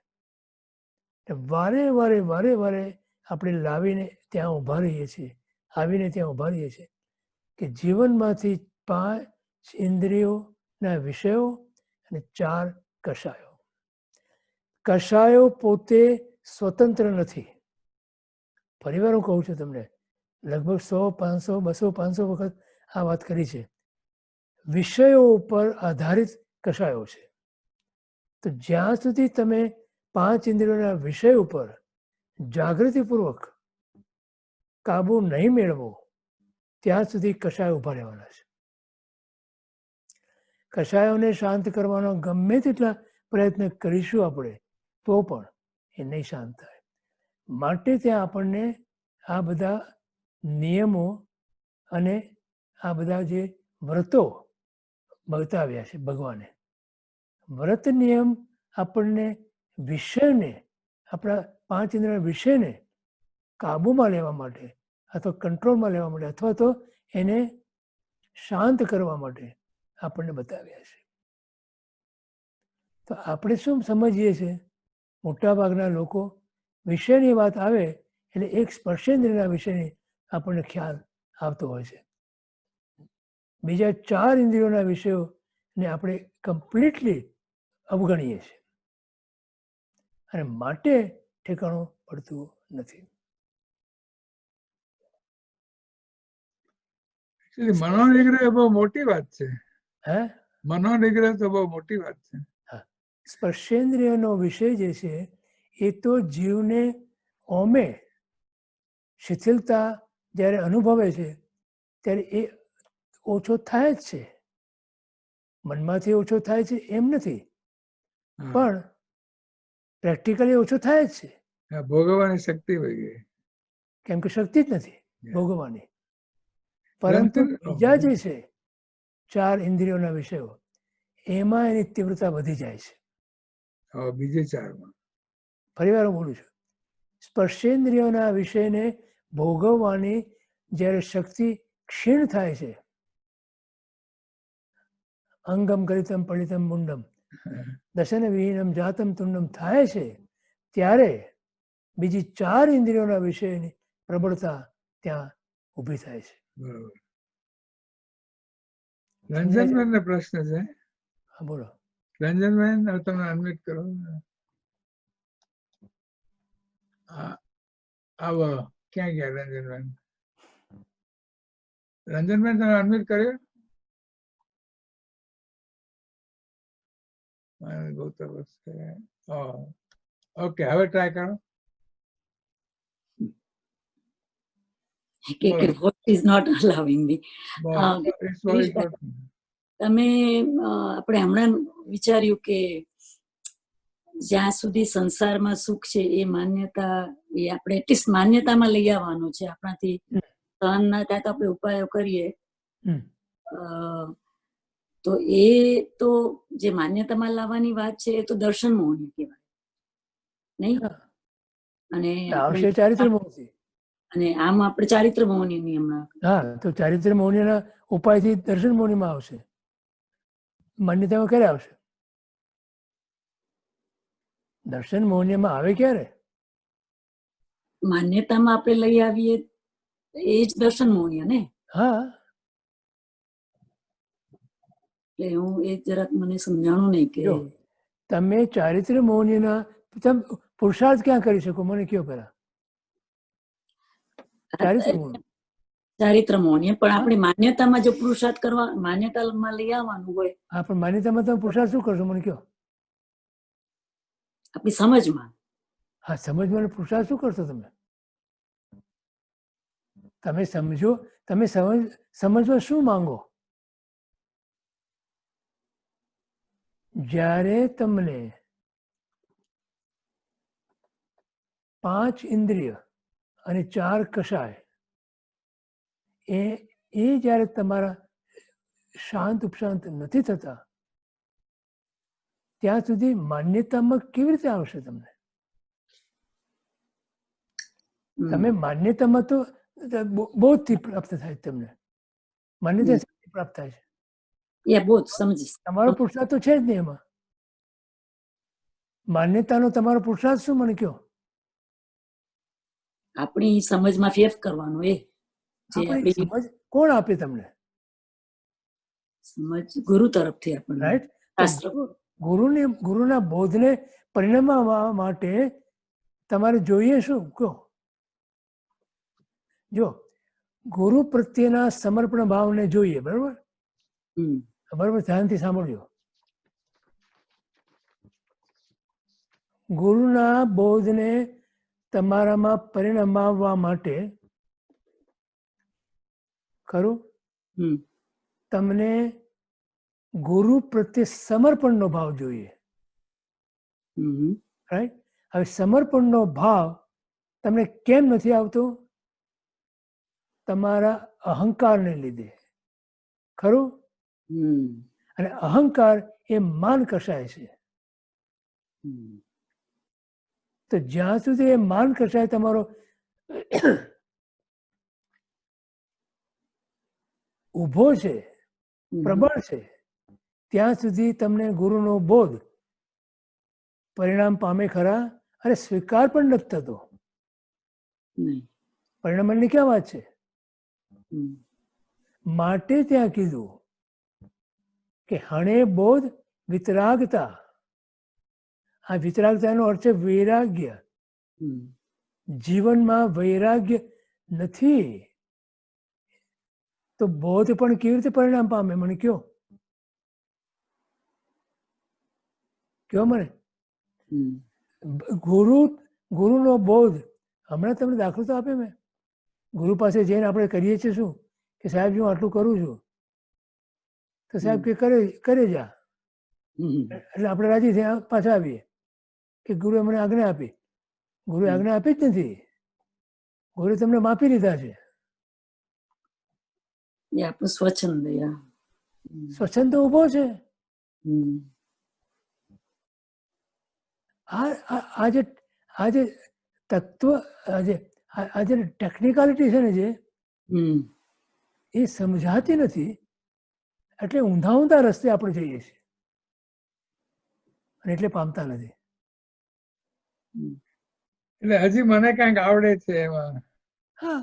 વારે વારે આપણે લાવીને ત્યાં ઊભા રહીએ છીએ, આવીને ત્યાં ઊભા રહીએ છીએ કે જીવનમાંથી 5 ઇન્દ્રિયોના વિષયો અને 4 કષાયો. કષાયો પોતે સ્વતંત્ર નથી. ફરીવાર હું કહું છું તમને, લગભગ 100, 500, 200, 500 વખત આ વાત કરી છે. વિષયો ઉપર આધારિત કષાયો છે. તો જ્યાં સુધી તમે 5 ઇન્દ્રિયોના વિષય ઉપર જાગૃતિપૂર્વક કાબુ નહીં મેળવો ત્યાં સુધી કષાયો ઊભા રહેવાના છે. કષાયોને શાંત કરવાનો ગમે તેટલા પ્રયત્ન કરીશું આપણે તો પણ એ નહીં શાંત થાય. માટે ત્યાં આપણને આ બધા નિયમો અને આ બધા જે વ્રતો બતાવ્યા છે ભગવાને. વ્રત નિયમ આપણને વિષયને, આપણા 5 ઇન્દ્રિયોના વિષયને કાબૂમાં લેવા માટે અથવા કંટ્રોલમાં લેવા માટે અથવા તો એને શાંત કરવા માટે આપણને બતાવ્યા છે. તો આપણે શું સમજીએ છીએ, મોટાભાગના લોકો વિષયની વાત આવે એટલે એક સ્પર્શેન્દ્રિયના વિષયની આપણને ખ્યાલ આવતો હોય છે. બીજા 4 ઇન્દ્રિયોના વિષયોને આપણે કમ્પ્લીટલી અવગણીએ છીએ અને માટે ઠેકાણું પડતું નથી. મનોનિગ્રહ બહુ મોટી વાત છે. હે મનોનિગ્રહ તો બહુ મોટી વાત છે. સ્પર્શેન્દ્રિયનો વિષય જે છે એ તો જીવને ઓમે શિથિલતા જ્યારે અનુભવે છે ત્યારે એ ઓછો થાય જ છે. મનમાંથી ઓછો થાય છે એમ નથી, પણ પ્રેક્ટિકલી ઓછો થાય જ છે. ભોગવવાની શક્તિ વહી ગઈ, કેમ કે શક્તિ જ નથી ભોગવવાની. પરંતુ બીજા જે છે 4 ઇન્દ્રિયોના વિષયો એમાં એની તીવ્રતા વધી જાય છે. બીજે 4માં ફરી વાર હું બોલું છું, સ્પર્શેન્દ્રિયોના વિષયને ભોગવવાની જ્યારે શક્તિ ક્ષીણ થાય છે, અંગમ ગલિતમ પલિતમ મુંડમ દશન વિહીનમ જાતમ તુંડમ થાય છે, ત્યારે બીજી 4 ઇન્દ્રિયોના વિષયની પ્રબળતા ત્યાં ઊભી થાય છે. બરોબર. રંજનબેન ને પ્રશ્ન છે. હા બોલો. રંજનબેન, તમે અનમ્યુટ કરો. આવો, ક્યાં ગયા રંજનબેન? રંજનબેન, તમે અનમ્યુટ કર્યો? ઓકે, હવે ટ્રાય કરો. voice is not allowing me. તમે આપણે હમણાં વિચાર્યું કે જ્યાં સુધી સંસારમાં સુખ છે એ માન્યતા, એ આપણે એટલીસ્ટ માન્યતામાં લઈ આવવાનું છે. આપણાથી સહન ના થાય તો આપણે ઉપાયો કરીએ. તો એ તો જે માન્યતામાં લાવવાની વાત છે એ તો દર્શન મોહની કહેવાય નહીં? અને આવશે ચારિત્ર મોહથી. અને આમ આપણે ચારિત્ર મોહની હમણાં. હા, તો ચારિત્ર મોહનીના ઉપાયથી દર્શન મોહનીમાં આવશે. માન્યતામાં ક્યારે આવશે? દર્શન મોહનીમાં આવે ક્યારે? માન્યતામાં આપણે લઈ આવીએ એ જ દર્શન મોહનીય ને? હા, એટલે હું એ જરાક મને સમજાણું નહીં કે તમે ચારિત્ર મોહનીના તમે પુરુષાર્થ ક્યાં કરી શકો? મને કયો પેલા. ચારિત્ર મોહનીય, પણ આપણી માન્યતામાં જો પુરુષાર્થ કરવા, માન્યતામાં લઈ આવવાનું હોય. હા, પણ માન્યતામાં તમે પુરુષાર્થ શું કરશો મને કયો? આપણી સમજમાં. હા, સમજવાનો પુરુષાર્થ શું કરશો તમે? તમે સમજો, તમે સમજવા શું માંગો? જ્યારે તમને 5 ઇન્દ્રિય અને 4 કષાય એ જ્યારે તમારા શાંત ઉપશાંત નથી થતા ત્યાં સુધી માન્યતામાં કેવી રીતે આવશે તમને? તમે માન્યતામાં તો બોધથી પ્રાપ્ત થાય તમને. માન્યતા શેથી પ્રાપ્ત થાય છે? એ બોધ સમજીશ. તમારો પુરુષાર્થ તો છે જ નહીં એમાં. માન્યતાનો તમારો પુરુષાર્થ શું મને કહો? આપણી સમજમાં ફેર કરવાનો એ જે આપણી આપણી સમજ કોણ આપે તમને? સમજ ગુરુ તરફથી આપણને રાઈટ? શાસ્ત્ર ગુરુના બોધને પરિણમવા માટે તમારે જોઈએ શું કહો? જો ગુરુ પ્રત્યેના સમર્પણ ભાવને જોઈએ, બરાબર? હમ બરાબર, ધ્યાનથી સાંભળજો. ગુરુના બોધને તમારામાં પરિણમાવવા માટે ખરું હમ તમને ગુરુ પ્રત્યે સમર્પણનો ભાવ જોઈએ. હમ રાઈટ? હવે સમર્પણનો ભાવ તમને કેમ નથી આવતો? તમારા અહંકારને લીધે. ખરું? હમ અને અહંકાર એ માન કષાય છે. હમ તો જ્યાં સુધી એ માન કષાય તમારો ઊભો છે, પ્રબળ છે, ત્યાં સુધી તમને ગુરુનો બોધ પરિણામ પામે ખરા? અરે સ્વીકાર પણ નથી થતો. નહીં. પરિણામની ક્યાં વાત છે? હમ માટે ત્યાં કીધું કે હણે બોધ વિતરાગતા. આ વિતરાગતાનો અર્થ છે વૈરાગ્ય. હમ જીવનમાં વૈરાગ્ય નથી તો બોધ પણ કેવી રીતે પરિણામ પામે? મને કયો, કયો મને. હમ ગુરુનો બોધ, હમણાં તમને દાખલો તો આપે મેં. ગુરુ પાસે જઈને આપણે કરીએ છીએ શું કે સાહેબ હું આટલું કરું છું, તો સાહેબ કે કરે જા. એટલે આપણે રાજી થયા પાછા આવીએ કે ગુરુએ મને આજ્ઞા આપી. ગુરુએ આજ્ઞા આપી જ નથી. ગુરુએ તમને માપી લીધા છે. એ આપણું સ્વચ્છંદ. સ્વચ્છંદ તો ઊભો છે. હમ આજે તત્વ આજે ટેકનિકાલિટી છે ને જે હમ એ સમજાતી નથી. એટલે ઊંધા ઊંધા રસ્તે આપણે જઈએ છીએ અને એટલે પામતા નથી. એટલે હજી મને કંઈક આવડે છે એમાં, હા,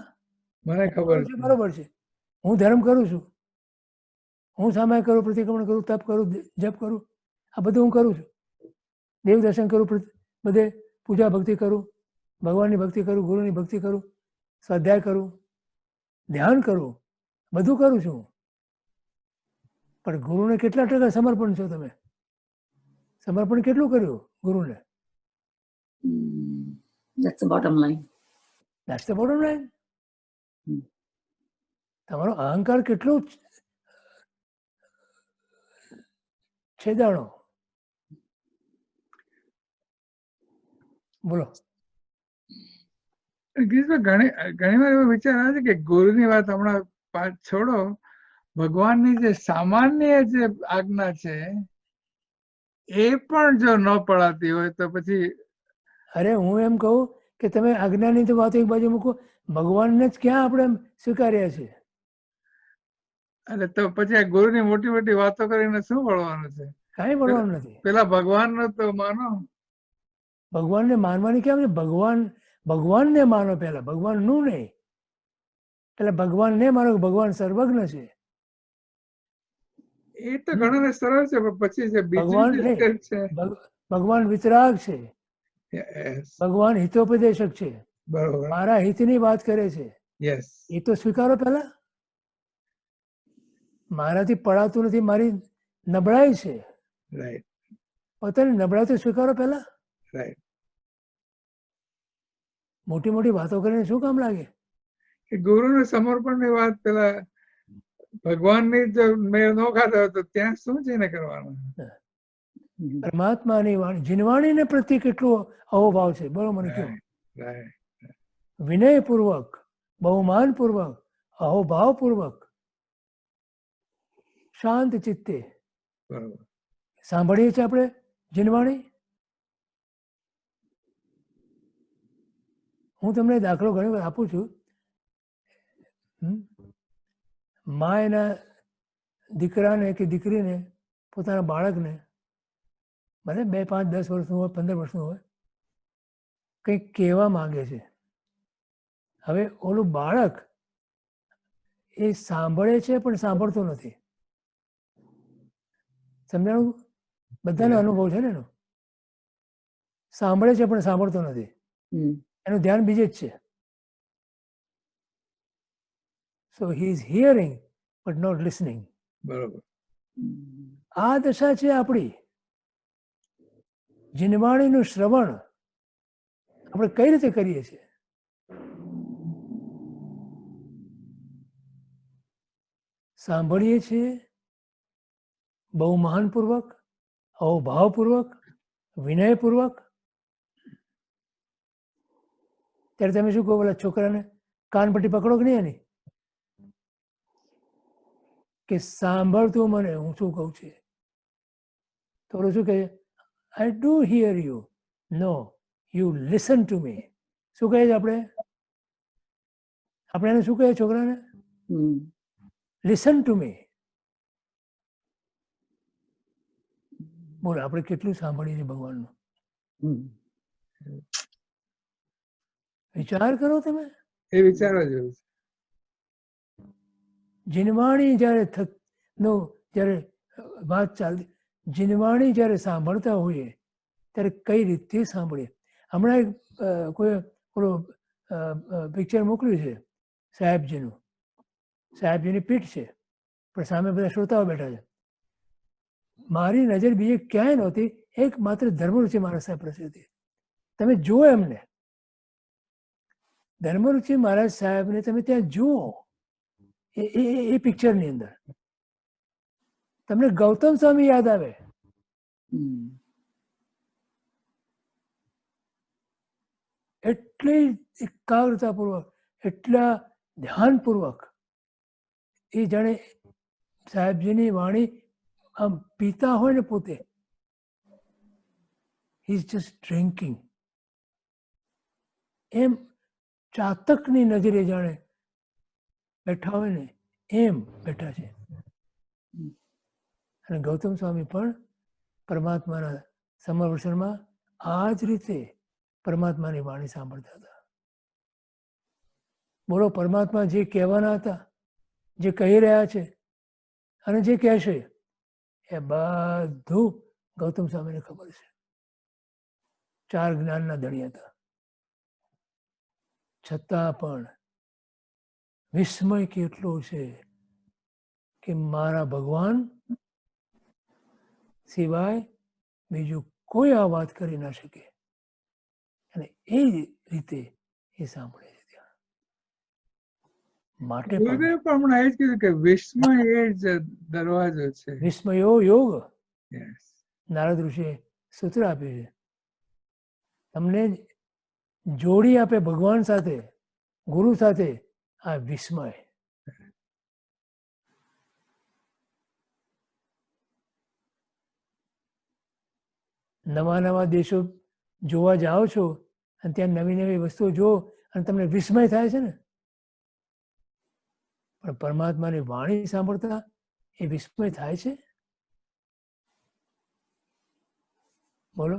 મને ખબર છે. બરોબર છે. હું ધર્મ કરું છું, હું સામે કરું, પ્રતિક્રમણ કરું, તપ કરું, જપ કરું, આ બધું હું કરું છું. દેવ દર્શન કરું, બધે પૂજા ભક્તિ કરું, ભગવાનની ભક્તિ કરું, ગુરુની ભક્તિ કરું, સ્વાધ્યાય કરું, ધ્યાન કરું, બધું કરું છું. પણ ગુરુને કેટલા ટકા સમર્પણ છો તમે? સમર્પણ કેટલું કર્યું ગુરુને? That's the bottom line. That's the bottom line. તમારો અહંકાર કેટલો છેદાણો. બોલો. ઘણી વાર એવો વિચાર આવે છે કે ગુરુની વાત હમણાં છોડો, ભગવાનની જે સામાન્ય જે આજ્ઞા છે એ પણ જો ન પડાતી હોય તો પછી. અરે હું એમ કહું કે તમે આજ્ઞાની તો વાત એક બાજુ મૂકો, ભગવાનને જ ક્યાં આપણે સ્વીકાર્યા છે? અરે તો પછી આ ગુરુની મોટી મોટી વાતો કરીને શું વળવાનું છે? કાંઈ ભણવાનું નથી. પેલા ભગવાનનો તો માનો. ભગવાનને માનવાની કેમ છે? ભગવાનને માનો પહેલા, ભગવાનનું નહીં. એટલે ભગવાનને માનો કે ભગવાન સર્વજ્ઞ છે. એ તો ઘણાને સરળ છે, પણ પછી જે ભગવાન બીજી નહીં, છે. ભગવાન વિતરાગ છે, Yes, ભગવાન હિતોપદેશક છે, બરોબર. મારા હિતની વાત કરે છે. યસ, એ તો સ્વીકારો પહેલા. મારાથી પડાતું નથી, મારી નબળાઈ છે. રાઈટ, પોતાની નબળાઈ તો સ્વીકારો પહેલા. રાઈટ. મોટી મોટી વાતો કરીને શું કામ લાગે? કે ગુરુને સમર્પણની વાત પેલા ભગવાનની જો મેળ ન ખાતા હોય તો ત્યાં શું જઈને કરવાનું? પરમાત્માની વાણી, જીનવાણીને પ્રત્યે કેટલો અહોભાવ છે, બોલો મને કહો. રાઈટ, વિનયપૂર્વક, બહુમાનપૂર્વક, અહોભાવપૂર્વક શાંત ચિત્તે બરોબર. સાંભળીએ છીએ આપણે જીનવાણી. હું તમને દાખલો ઘણી વાર આપું છું. મા એના દીકરાને કે દીકરીને, પોતાના બાળકને, ભલે 2, 5, 10 વર્ષનું હોય, 15 વર્ષનું હોય, કંઈક કહેવા માંગે છે. હવે ઓલું બાળક એ સાંભળે છે પણ સાંભળતો નથી. સમજાણું? બધાનો અનુભવ છે ને એનો. સાંભળે છે પણ સાંભળતો નથી, એનું ધ્યાન બીજે જ છે. So he is hearing but not listening. બરોબર. આ દશા છે આપણી. જીનવાણીનું શ્રવણ આપણે કઈ રીતે કરીએ છીએ? સાંભળીએ છીએ બહુ મહાનપૂર્વક, અવભાવપૂર્વક, વિનયપૂર્વક. ત્યારે તમે શું કહો પેલા છોકરાને? કાનપટ્ટી પકડો કે નહીં એની, કે સાંભળતું મને હું શું કહું છું. તો ઓલું શું કહે? I do hear you. No, you listen to me. શું કહે છે આપણે? આપણે એને શું કહીએ છોકરાને? Listen to me. બોલો આપણે કેટલું સાંભળીએ છીએ ભગવાનનું? વિચાર કરો તમે. એ વિચારવા જેવું છે. જીનવાણી જ્યારે જ્યારે વાત ચાલતી, જીનવાણી જ્યારે સાંભળતા હોઈએ ત્યારે કઈ રીતે સાંભળીએ? હમણાં એક કોઈ ઓલો પિક્ચર મોકલ્યું છે સાહેબજીનું. સાહેબજીની પીઠ છે પણ સામે બધા શ્રોતાઓ બેઠા છે. મારી નજર બીજે ક્યાંય નહોતી, એકમાત્ર ધર્મરુચિ મહારાજ સાહેબ પાસે હતી. તમે જુઓ એમને, ધર્મરુચિ મહારાજ સાહેબને તમે ત્યાં જુઓ એ પિક્ચરની અંદર, તમને ગૌતમ સ્વામી યાદ આવે. એટલી એકાગ્રતાપૂર્વક, એટલા ધ્યાનપૂર્વક એ જાણે સાહેબજીની વાણી આમ પીતા હોય ને પોતે. He is just drinking. એમ ચાતકની નજરે જાણે બેઠા હોય ને એમ બેઠા છે. અને ગૌતમ સ્વામી પણ પરમાત્માના સમર્ષણમાં આ જ રીતે પરમાત્માની વાણી સાંભળતા હતા. બોલો, પરમાત્મા જે કહેવાના હતા, જે કહી રહ્યા છે અને જે કહેશે, એ બધું ગૌતમ સ્વામીને ખબર છે. 4 જ્ઞાનના ધણી હતા. છતાં પણ વિસ્મય કેટલો છે કે મારા ભગવાન સિવાય બીજું કોઈ આ વાત કરી ના શકે. અને એ રીતે એ સાંભળે છે ત્યાં. માટે ગુરુદેવ પણ હમણાં એ જ કીધું કે વિસ્મય એ જ દરવાજો છે. વિસ્મયો યોગ. Yes. નારદ ઋષિએ સૂત્ર આપ્યું છે. તમને જોડી આપે ભગવાન સાથે, ગુરુ સાથે, આ વિસ્મય. નવા નવા દેશો જોવા જાઓ છો અને ત્યાં નવી નવી વસ્તુઓ જુઓ અને તમને વિસ્મય થાય છે ને, પણ પરમાત્માની વાણી સાંભળતા એ વિસ્મય થાય છે? બોલો.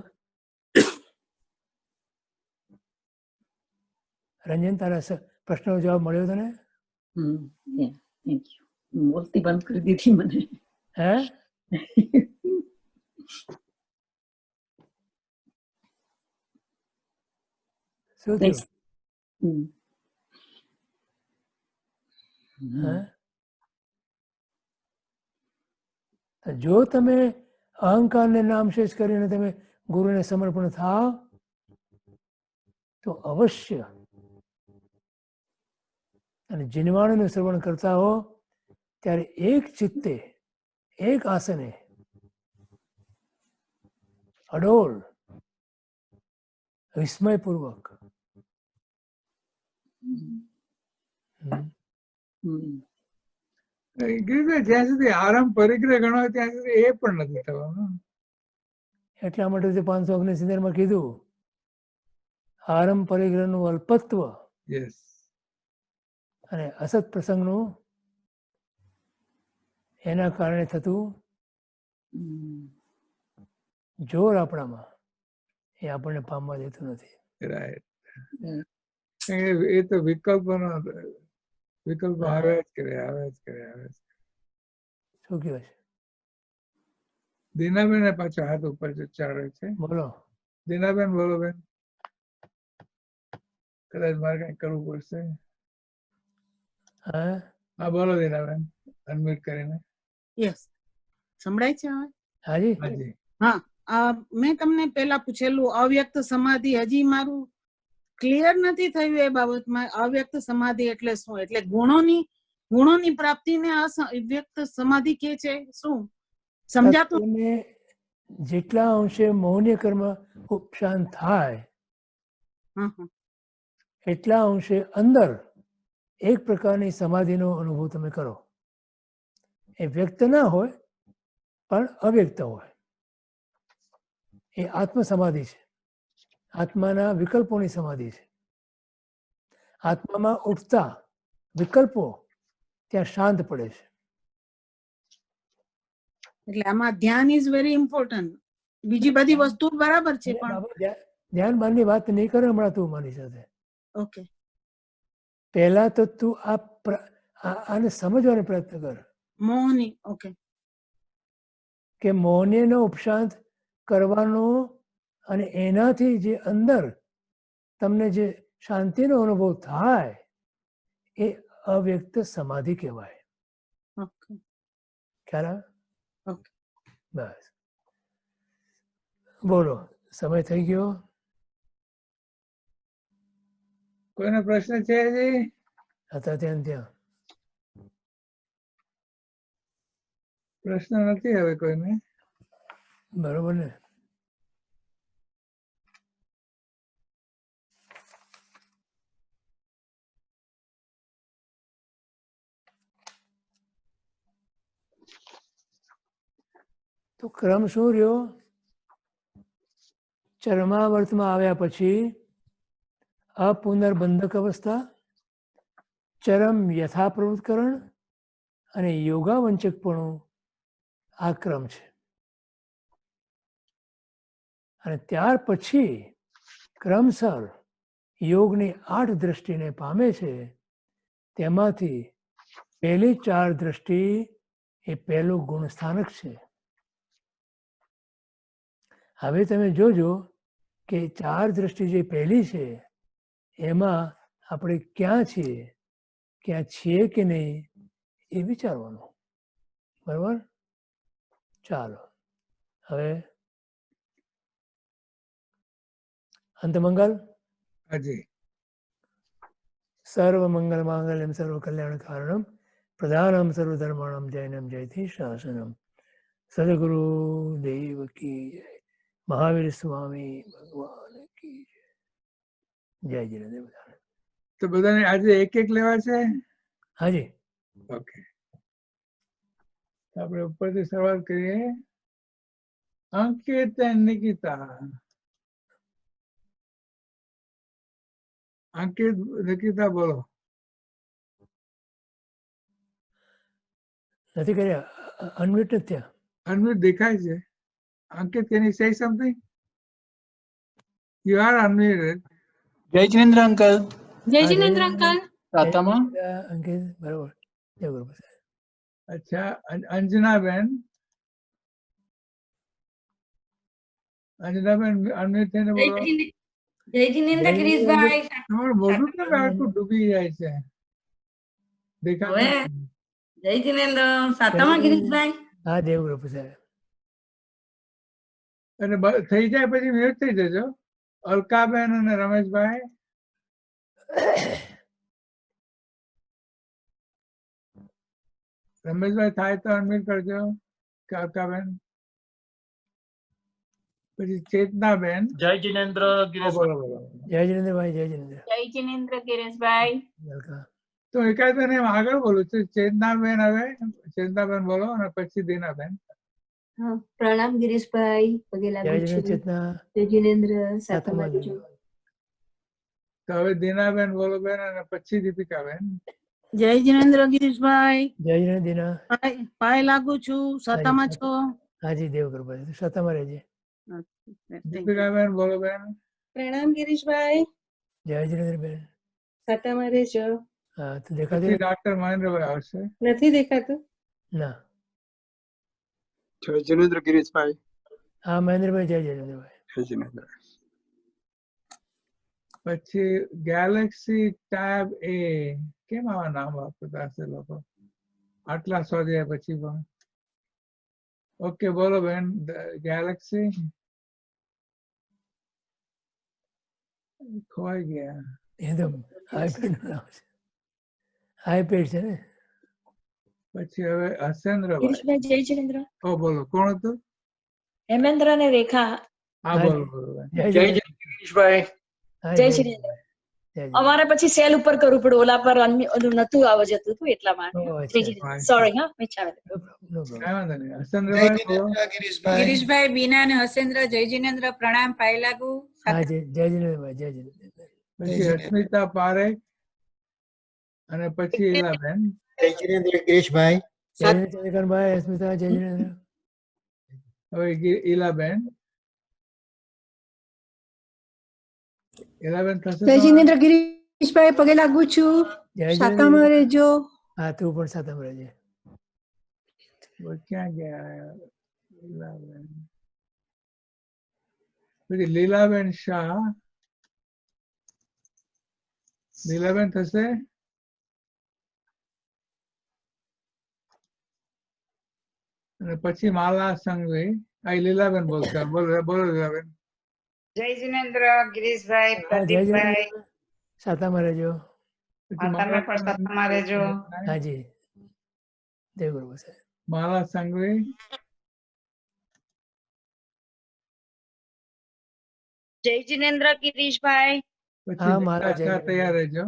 રંજન, તારા પ્રશ્નનો જવાબ મળ્યો તને? Thank you. બોલતી બંધ કરી દીધી મને. હે? શું થયું? જો તમે અહંકારને નામશેષ કરીને તમે ગુરુને સમર્પણ થાવ તો અવશ્ય, અને જીનવાણીનું શ્રવણ કરતા હો ત્યારે એક ચિત્તે, એક આસને, અડોળ, વિસ્મયપૂર્વક ગિરીશભાઈ, જ્યાં સુધી આરંભ પરિગ્રહ ગણો હોય ત્યાં સુધી એ પણ નથી થવાનું. એટલા માટે 569 માં કીધું આરંભ પરિગ્રહનું અલ્પત્વ યસ, અને અસત પ્રસંગનું એના કારણે થતું જોર આપણામાં એ આપણને પામવા દેતું નથી. રાઈટ. એ તો વિકલ્પો આવ્યા જ કરે, આવ્યા જ કરે, આવ્યા જ કરે. શું કહે છે? દીનાબેન પાછો હાથ ઉપર ચાલે છે. બોલો. દીનાબેન, બોલો બેન. કદાચ મારે કઈ કરવું પડશે. હા, હા, બોલો દીનાબેન, અનમ્યુટ કરીને. યસ, સંભળાય છે હવે? હાજી. હાજી. મેં તમને પેલા પૂછેલું અવ્યક્ત સમાધિ, હજી મારું ક્લિયર નથી થયું એ બાબતમાં. અવ્યક્ત સમાધિ એટલે શું? એટલે ગુણોની પ્રાપ્તિને અવ્યક્ત સમાધિ કે છે શું? સમજાતું તત્વને જેટલા અંશે મૌન્ય કર્મ ઉપશાંત થાય એટલા અંશે અંદર એક પ્રકારની સમાધિનો અનુભવ તમે કરો. એ વ્યક્ત ના હોય પણ અવ્યક્ત હોય. એ આત્મ સમાધિ છે. આત્માના વિકલ્પોની સમાધિ છે. આત્મામાં ઉઠતા વિકલ્પો ત્યાં શાંત પડે છે. એટલે આમાં ધ્યાન ઇઝ વેરી ઇમ્પોર્ટન્ટ. બીજી બધી વસ્તુ બરાબર છે પણ ધ્યાન બાનની વાત નહીં કરે હમણાં તું મારી સાથે. ઓકે, પહેલા તો તું આને સમજવાનો પ્રયત્ન કર મોહની. ઓકે, કે મૌન્યનો ઉપશાંત કરવાનો અને એનાથી જે અંદર તમને જે શાંતિનો અનુભવ થાય એ અવ્યક્ત સમાધિ કહેવાય. ઓકે, ખ્યાલ આવે? ઓકે. બસ, બોલો. સમય થઈ ગયો. કોઈનો પ્રશ્ન છે હજી? હતા ત્યાં પ્રશ્ન નથી હવે કોઈને. બરોબર ને? તો ક્રમ શું રહ્યો? ચરમાવર્તમાં આવ્યા પછી અપુનર્બંધક અવસ્થા, ચરમ યથાપ્રવૃત્તકરણ અને યોગાવંચકપણું આ ક્રમ છે. અને ત્યાર પછી ક્રમશર યોગની 8 દ્રષ્ટિને પામે છે. તેમાંથી પહેલી 4 દ્રષ્ટિ એ પહેલું ગુણસ્થાનક છે. હવે તમે જોજો કે 4 દ્રષ્ટિ જે પહેલી છે એમાં આપણે ક્યાં છીએ કે નહીં એ વિચારવાનું. બરાબર? ચાલો હવે અંતમંગલ. હાજી. સર્વમંગલ માંગલ્યમ સર્વ કલ્યાણ કારણમ પ્રધાનમ સર્વધર્માણમ જૈનમ જયથી શાસનમ. સદગુરુ દેવ કી જય. મહાવીર સ્વામી ભગવાન કી જય. જય જિનેન્દ્ર. તો બધાને આજે એક એક લેવા છે? હાજી. ઓકે, આપણે ઉપરથી સવાલ કરીએ. અંકિત and નિકિતા. અંકિત, નિકિતા, બોલો. નથી કર્યા? અનમ્યુટ નથી થયા? અનમ્યુટ દેખાય છે. અંકિત, can you say something? You are unmuted. જય જિનેન્દ્ર અંકલ. જય જિનેન્દ્ર અંકલ. સાતામાં. અંકિત, બરોબર. જય ગુરુ પ્રસાદ. અચ્છા, અંજનાબેન. અંજનાબેન અનમ્યુટ થઈને બોલો. જય જિનેન્દ્ર ગિરીશભાઈ. તમારું મોઢું કેમ આખું ડૂબી જાય છે? દેખાતું નથી. જય જિનેન્દ્ર. સાતામાં ગિરીશભાઈ. હા, દેવગુરુ પ્રસાદ. અને થઈ જાય પછી મ્યુટ થઈ જજો. અલકાબેન અને રમેશભાઈ. રમેશભાઈ થાય તો અનમ્યુટ કરજો. કે અલકાબેન. પછી ચેતનાબેન. જય જિનેન્દ્ર ગિરીશભાઈ. બોલો. જય જિનેન્દ્રભાઈ. જય જિનેન્દ્ર. જય જિનેન્દ્ર ગિરીશભાઈ. વેલકમ. તો એકાદ એમ આગળ બોલું છું. ચેતનાબેન, હવે ચેતનાબેન બોલો અને પછી દીનાબેન. હા, પ્રણામ ગિરીશભાઈ, પગે જય લાગુ જીનેન્દ્ર છું. ચેતના જય જીનેન્દ્ર, સાથે સાતમા લાગુ છું. તો હવે દીનાબેન બોલો બેન અને પછી દીપિકાબેન. જય જીનેન્દ્ર ગિરીશભાઈ, જય જીનેન્દ્ર દીના. પાય લાગુ છું. સતામાં છો? હાજી દેવ કૃપા સતામાં રહેજે. દીપિકાબેન બોલો બેન. પ્રણામ ગિરીશભાઈ, જય જીનેન્દ્ર બેન. સાતામાં રહેજો. હા તો દેખાતી પછી ડોક્ટર મહેન્દ્રભાઈ આવશે. નથી દેખાતું? ના. જય જીનેન્દ્ર ગિરીશભાઈ. હા મહેન્દ્રભાઈ, જય જીનેન્દ્રભાઈ. જય જીનેન્દ્ર. પછી ગેલેક્સી ટેબ એ, કેમ આવા નામ વાપરતા હશે લોકો આટલા સ્વાધ્યાય પછી પણ? ઓકે બોલો બેન. ગેલેક્સી ખોવાઈ ગયા. એ તો આઈપેડ નું નામ છે. આઈપેડ છે ને. પછી હવે હસેન્દ્રભાઈ. ગિરીશભાઈ, જય જીનેન્દ્ર. ઓ બોલો, કોણ હતું? હેમેન્દ્ર અને રેખા. હા બોલો બોલો બેન. જય જય જીનેન્દ્ર. ગિરીશભાઈ. હા, જય જય જીનેન્દ્ર. જીનેન્દ્ર. જય જીનેન્દ્ર. અમારે પછી સેલ ઉપર કરવું પડે, ઓલા પર ઓલું નતું આવવા જતું હતું એટલા માટે. ઓહ, જય અચ્છા. જીનેન્દ્ર. સોરી હા, મિચ્છામી. No problem, no problem. કાંઈ વાંધો નહીં. હસેન્દ્રભાઈ બોલો. ગિરીશભાઈ, બીના અને હસેન્દ્ર, જય જીનેન્દ્ર, પ્રણામ, પાય લાગુ. હા જય જીનેન્દ્રભાઈ, જય જીનેન્દ્ર. પછી અસ્મિતા પારેખ અને પછી ઈલાબેન. જય જીનેન્દ્ર ગિરીશભાઈ. જય જીનેન્દ્ર ચંદ્રકાંતભાઈ, અસ્મિતા, જય જીનેન્દ્ર. હવે ઈલાબેન. ઈલાબેન થશે જય તો? જીનેન્દ્ર ગિરીશભાઈ, પગે લાગુ છું. જય સાતામાં જીનેન્દ્ર. રહેજો. હા તું પણ સાતામાં રહેજે. ક્યાં ગયા ઈલાબેન? પછી લીલાબેન શાહ. લીલાબેન થશે? અને પછી માલા સંઘવી. આ લીલાબેન બોલશે. બોલો બોલો લીલાબેન. જય જીનેન્દ્ર ગિરીશભાઈ, હા જય પ્રદીપભાઈ, જીનેન્દ્ર. સાતામાં રહેજો. પછી તમે પણ સત્તામાં રહેજો. હાજી દેવ કૃપા સાહેબ. માલા સંઘવી. જય જીનેન્દ્ર ગિરીશભાઈ. પછી હા, માલા જય શાહ જીનેન્દ્ર. તૈયાર રહેજો.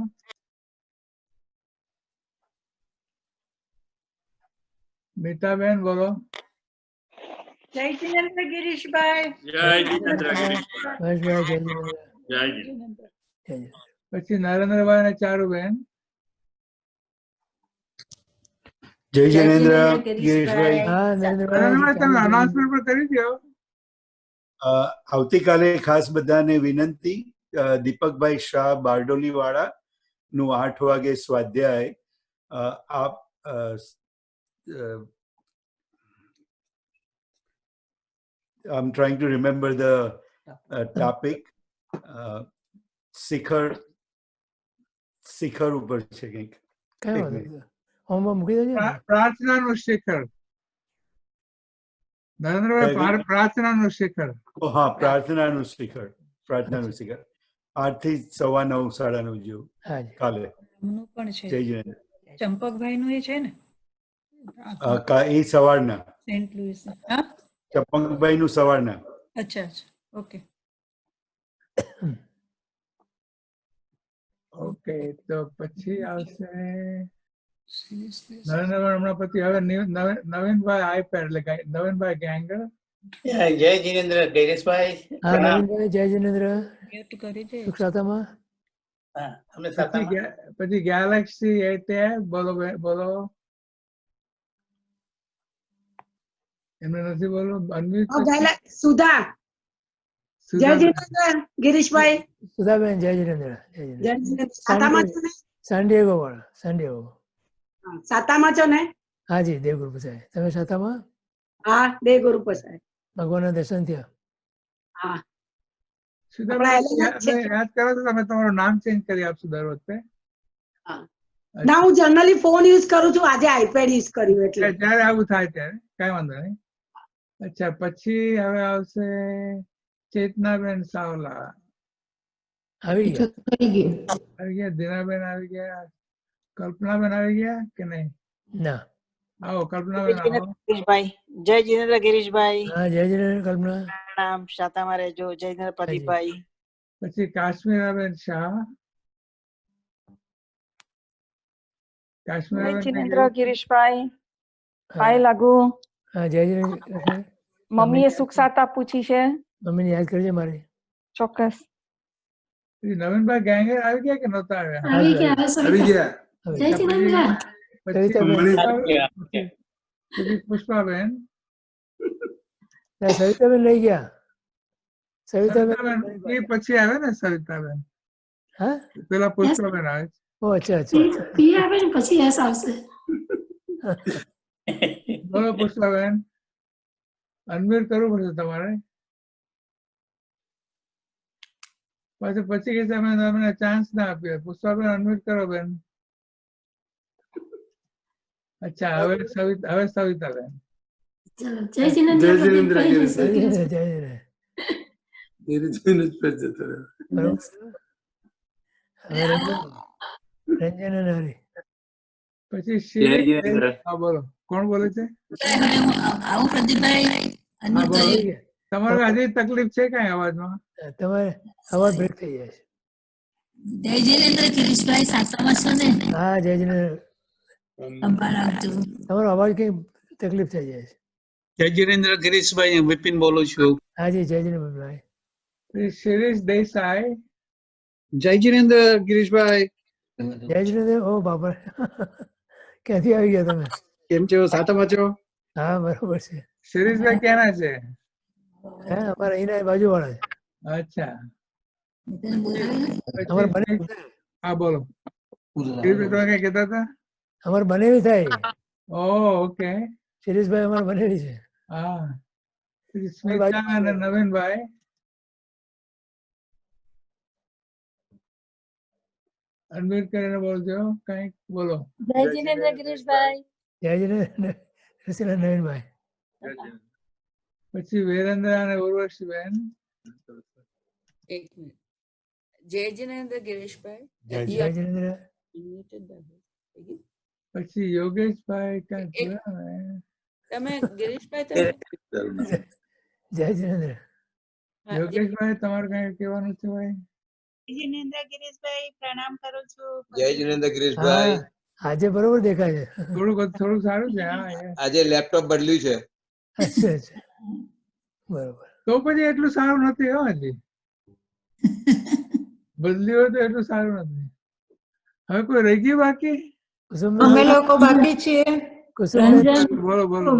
મીતાબેન બોલો. જય જીનેન્દ્ર ગિરીશભાઈ. જય જીનેન્દ્ર. મહેશભાઈ, જય જીનેન્દ્ર. જય જીનેન્દ્ર. પછી નરેન્દ્રભાઈ અને ચારુબેન. જય જીનેન્દ્ર જીનેન્દ્ર ગિરીશભાઈ. હા નરેન્દ્રભાઈ. નરેન્દ્રભાઈ તમે અનાઉન્સમેન્ટ પણ કરી દો. આવતીકાલે ખાસ બધાને વિનંતી, દીપકભાઈ શાહ બારડોલી વાળા નું 8 વાગે સ્વાધ્યાય. આપ I'm trying to remember the topic. શિખર ઉપર છે કંઈક. કઈ વાંધો નહીં. હોમમાં મૂકી દેજો ને. પ્રાર્થનાનું શિખર. નરેન્દ્રભાઈ પ્રાર્થનાનું શિખર. હા પ્રાર્થનાનું શિખર. 8 થી 9:15 9:30 જેવું હાજી. કાલે. એમનું પણ છે. જય જીનેન્દ્ર. ચંપકભાઈ નું એ છે ને એ સવારના. Saint Louis. હા, ચંપકભાઈ નું સવારના. અચ્છા અચ્છા, ઓકે. ઓકે તો પછી આવશે નરેન્દ્રભાઈ હમણાં પછી. હવે નવીનભાઈ આઈપેડ એટલે નવીનભાઈ ગેંગર. જય જીનેન્દ્ર ગિરીશભાઈ. હા નવીનભાઈ, જય જીનેન્દ્ર. મ્યુટ કરી દે. સુખ સાતામાં. અમે પછી ગેલેક્સી એ ટેબ. બોલો બોલો. એમને નથી બોલવું. સુધા. જય જીનેન્દ્ર ગિરીશભાઈ. સુધાબેન, જય જીનેન્દ્ર. જય જય જીનેન્દ્ર. જીનેન્દ્ર. સાતામાં છો ને? સાંડિયેગો વાળા. સાંડિયેગો. સાતામાં છો ને? હાજી દેવ કૃપા સાહેબ. તમે સાતામાં? હા, બે ગુરુ સાહેબ. ભગવાનના દર્શન થયા. હા. યાદ કરો તો તમે તમારું નામ ચેન્જ કરી આપશું દર વખતે. ના, હું જનરલી ફોન યુઝ કરું છું, આજે આઈપેડ યુઝ કર્યું એટલે. જયારે આવું થાય ત્યારે કઈ વાંધો નહીં. અચ્છા પછી હવે આવશે ચેતનાબેન સાવલા. આવી ગયા. આવી ગયા. દીનાબેન આવી ગયા. કલ્પનાબેન આવી ગયા કે નહીં? ના. આવો કલ્પનાબેન આવો. ગિરીશભાઈ, જય જીનેન્દ્ર ગિરીશભાઈ. હા જય જીનેન્દ્ર કલ્પના. પ્રણામ, સાતામાં રહેજો. જય જીનેન્દ્ર પ્રદીપભાઈ. પછી કાશ્મીરાબેન શાહ. કાશ્મીર જિનેન્દ્ર ગિરીશભાઈ પાય લાગુ હા જય જિનેન્દ્ર. મમ્મીએ સુખ સાતા પૂછી છે. મમ્મીને યાદ કરજે મારી. ચોક્કસ. નવીનભાઈ ગેંગેર આવી ગયા કે નહોતા આવ્યા? આવી ગયા જય જિનેન્દ્ર. પછી પુષ્પાબેન સવિતાબેન લઈ ગયા. સવિતાબેન એ પછી આવે ને સવિતાબેન. હા પેલા પુષ્પાબેન આવે. ઓ અચ્છા અચ્છા. પી આવે ને પછી યસ આવશે. બોલો પુષ્પાબેન, અનમ્યુટ કરવું પડશે તમારે. પછી કે તમે તમને ચાન્સ ના આપ્યો. પુષ્પાબેન અનમ્યુટ કરો બેન. અચ્છા હવે સવિતાબેન. જય જિનેન્દ્ર. રંજન અને હરી. પછી હા બોલો, કોણ બોલે છે? આવું પ્રદીપભાઈ. હા બોલો. તમારે આજે તકલીફ છે કઈ અવાજમાં? તમારે અવાજ બ્રેક થઈ જાય છે. જય જિનેન્દ્ર ગિરીશભાઈ સાસામાં છો ને? હા જય જિનેન્દ્ર. તમારો અવાજ કઈ તકલીફ થઈ જાય છે. જય જિનેન્દ્ર ગિરીશભાઈ, હું વિપિન બોલું છું. હાજી જય જિનેન્દ્રભાઈ. શિરીષ દેસાઈ. જય જિનેન્દ્ર ગિરીશભાઈ. જય જિનેન્દ્ર. ઓ બાપા ક્યાંથી આવી ગયા તમે? કેમ છો? સાતામાં છો? હા બરોબર છે. શિરીષભાઈ ક્યાંના છે? હા અમારા અહીંના બાજુ વાળા છે. અચ્છા. અમારે બને. હા બોલો. શિરીષભાઈ તમે કઈ કહેતા હતા? અમારે બનેવી થાય. ઓકે. શિરીષભાઈ અમારે બનેવી છે. હા. સ્મિતા અને નવીનભાઈ. અનમ્યુટ કરીને બોલજો, કઈક બોલો. જય જિનેન્દ્ર ગિરીશભાઈ. જય જિનેન્દ્ર નવીનભાઈ. પછી વીરેન્દ્ર અને ઉર્વશીબેન. એક મિનિટ. જય જિનેન્દ્ર ગિરીશભાઈ. જય જિનેન્દ્ર. પછી યોગેશભાઈ તમે ગિરીશભાઈ તમે જય જિનેન્દ્ર. યોગેશભાઈ તમારે કઈ કહેવાનું છે ભાઈ? જિનેન્દ્ર ગિરીશભાઈ પ્રણામ કરું છું. જય જિનેન્દ્ર ગિરીશભાઈ. આજે બરોબર દેખાય છે. થોડું સારું છે. હા આજે લેપટોપ બદલ્યું છે. અચ્છા અચ્છા બરોબર. તો પછી એટલું સારું નથી હો. હજી બદલ્યું હોય તો એટલું સારું નથી. હવે કોઈ રહી ગયું બાકી? અમે લોકો બાકી છીએ. બોલો બોલો.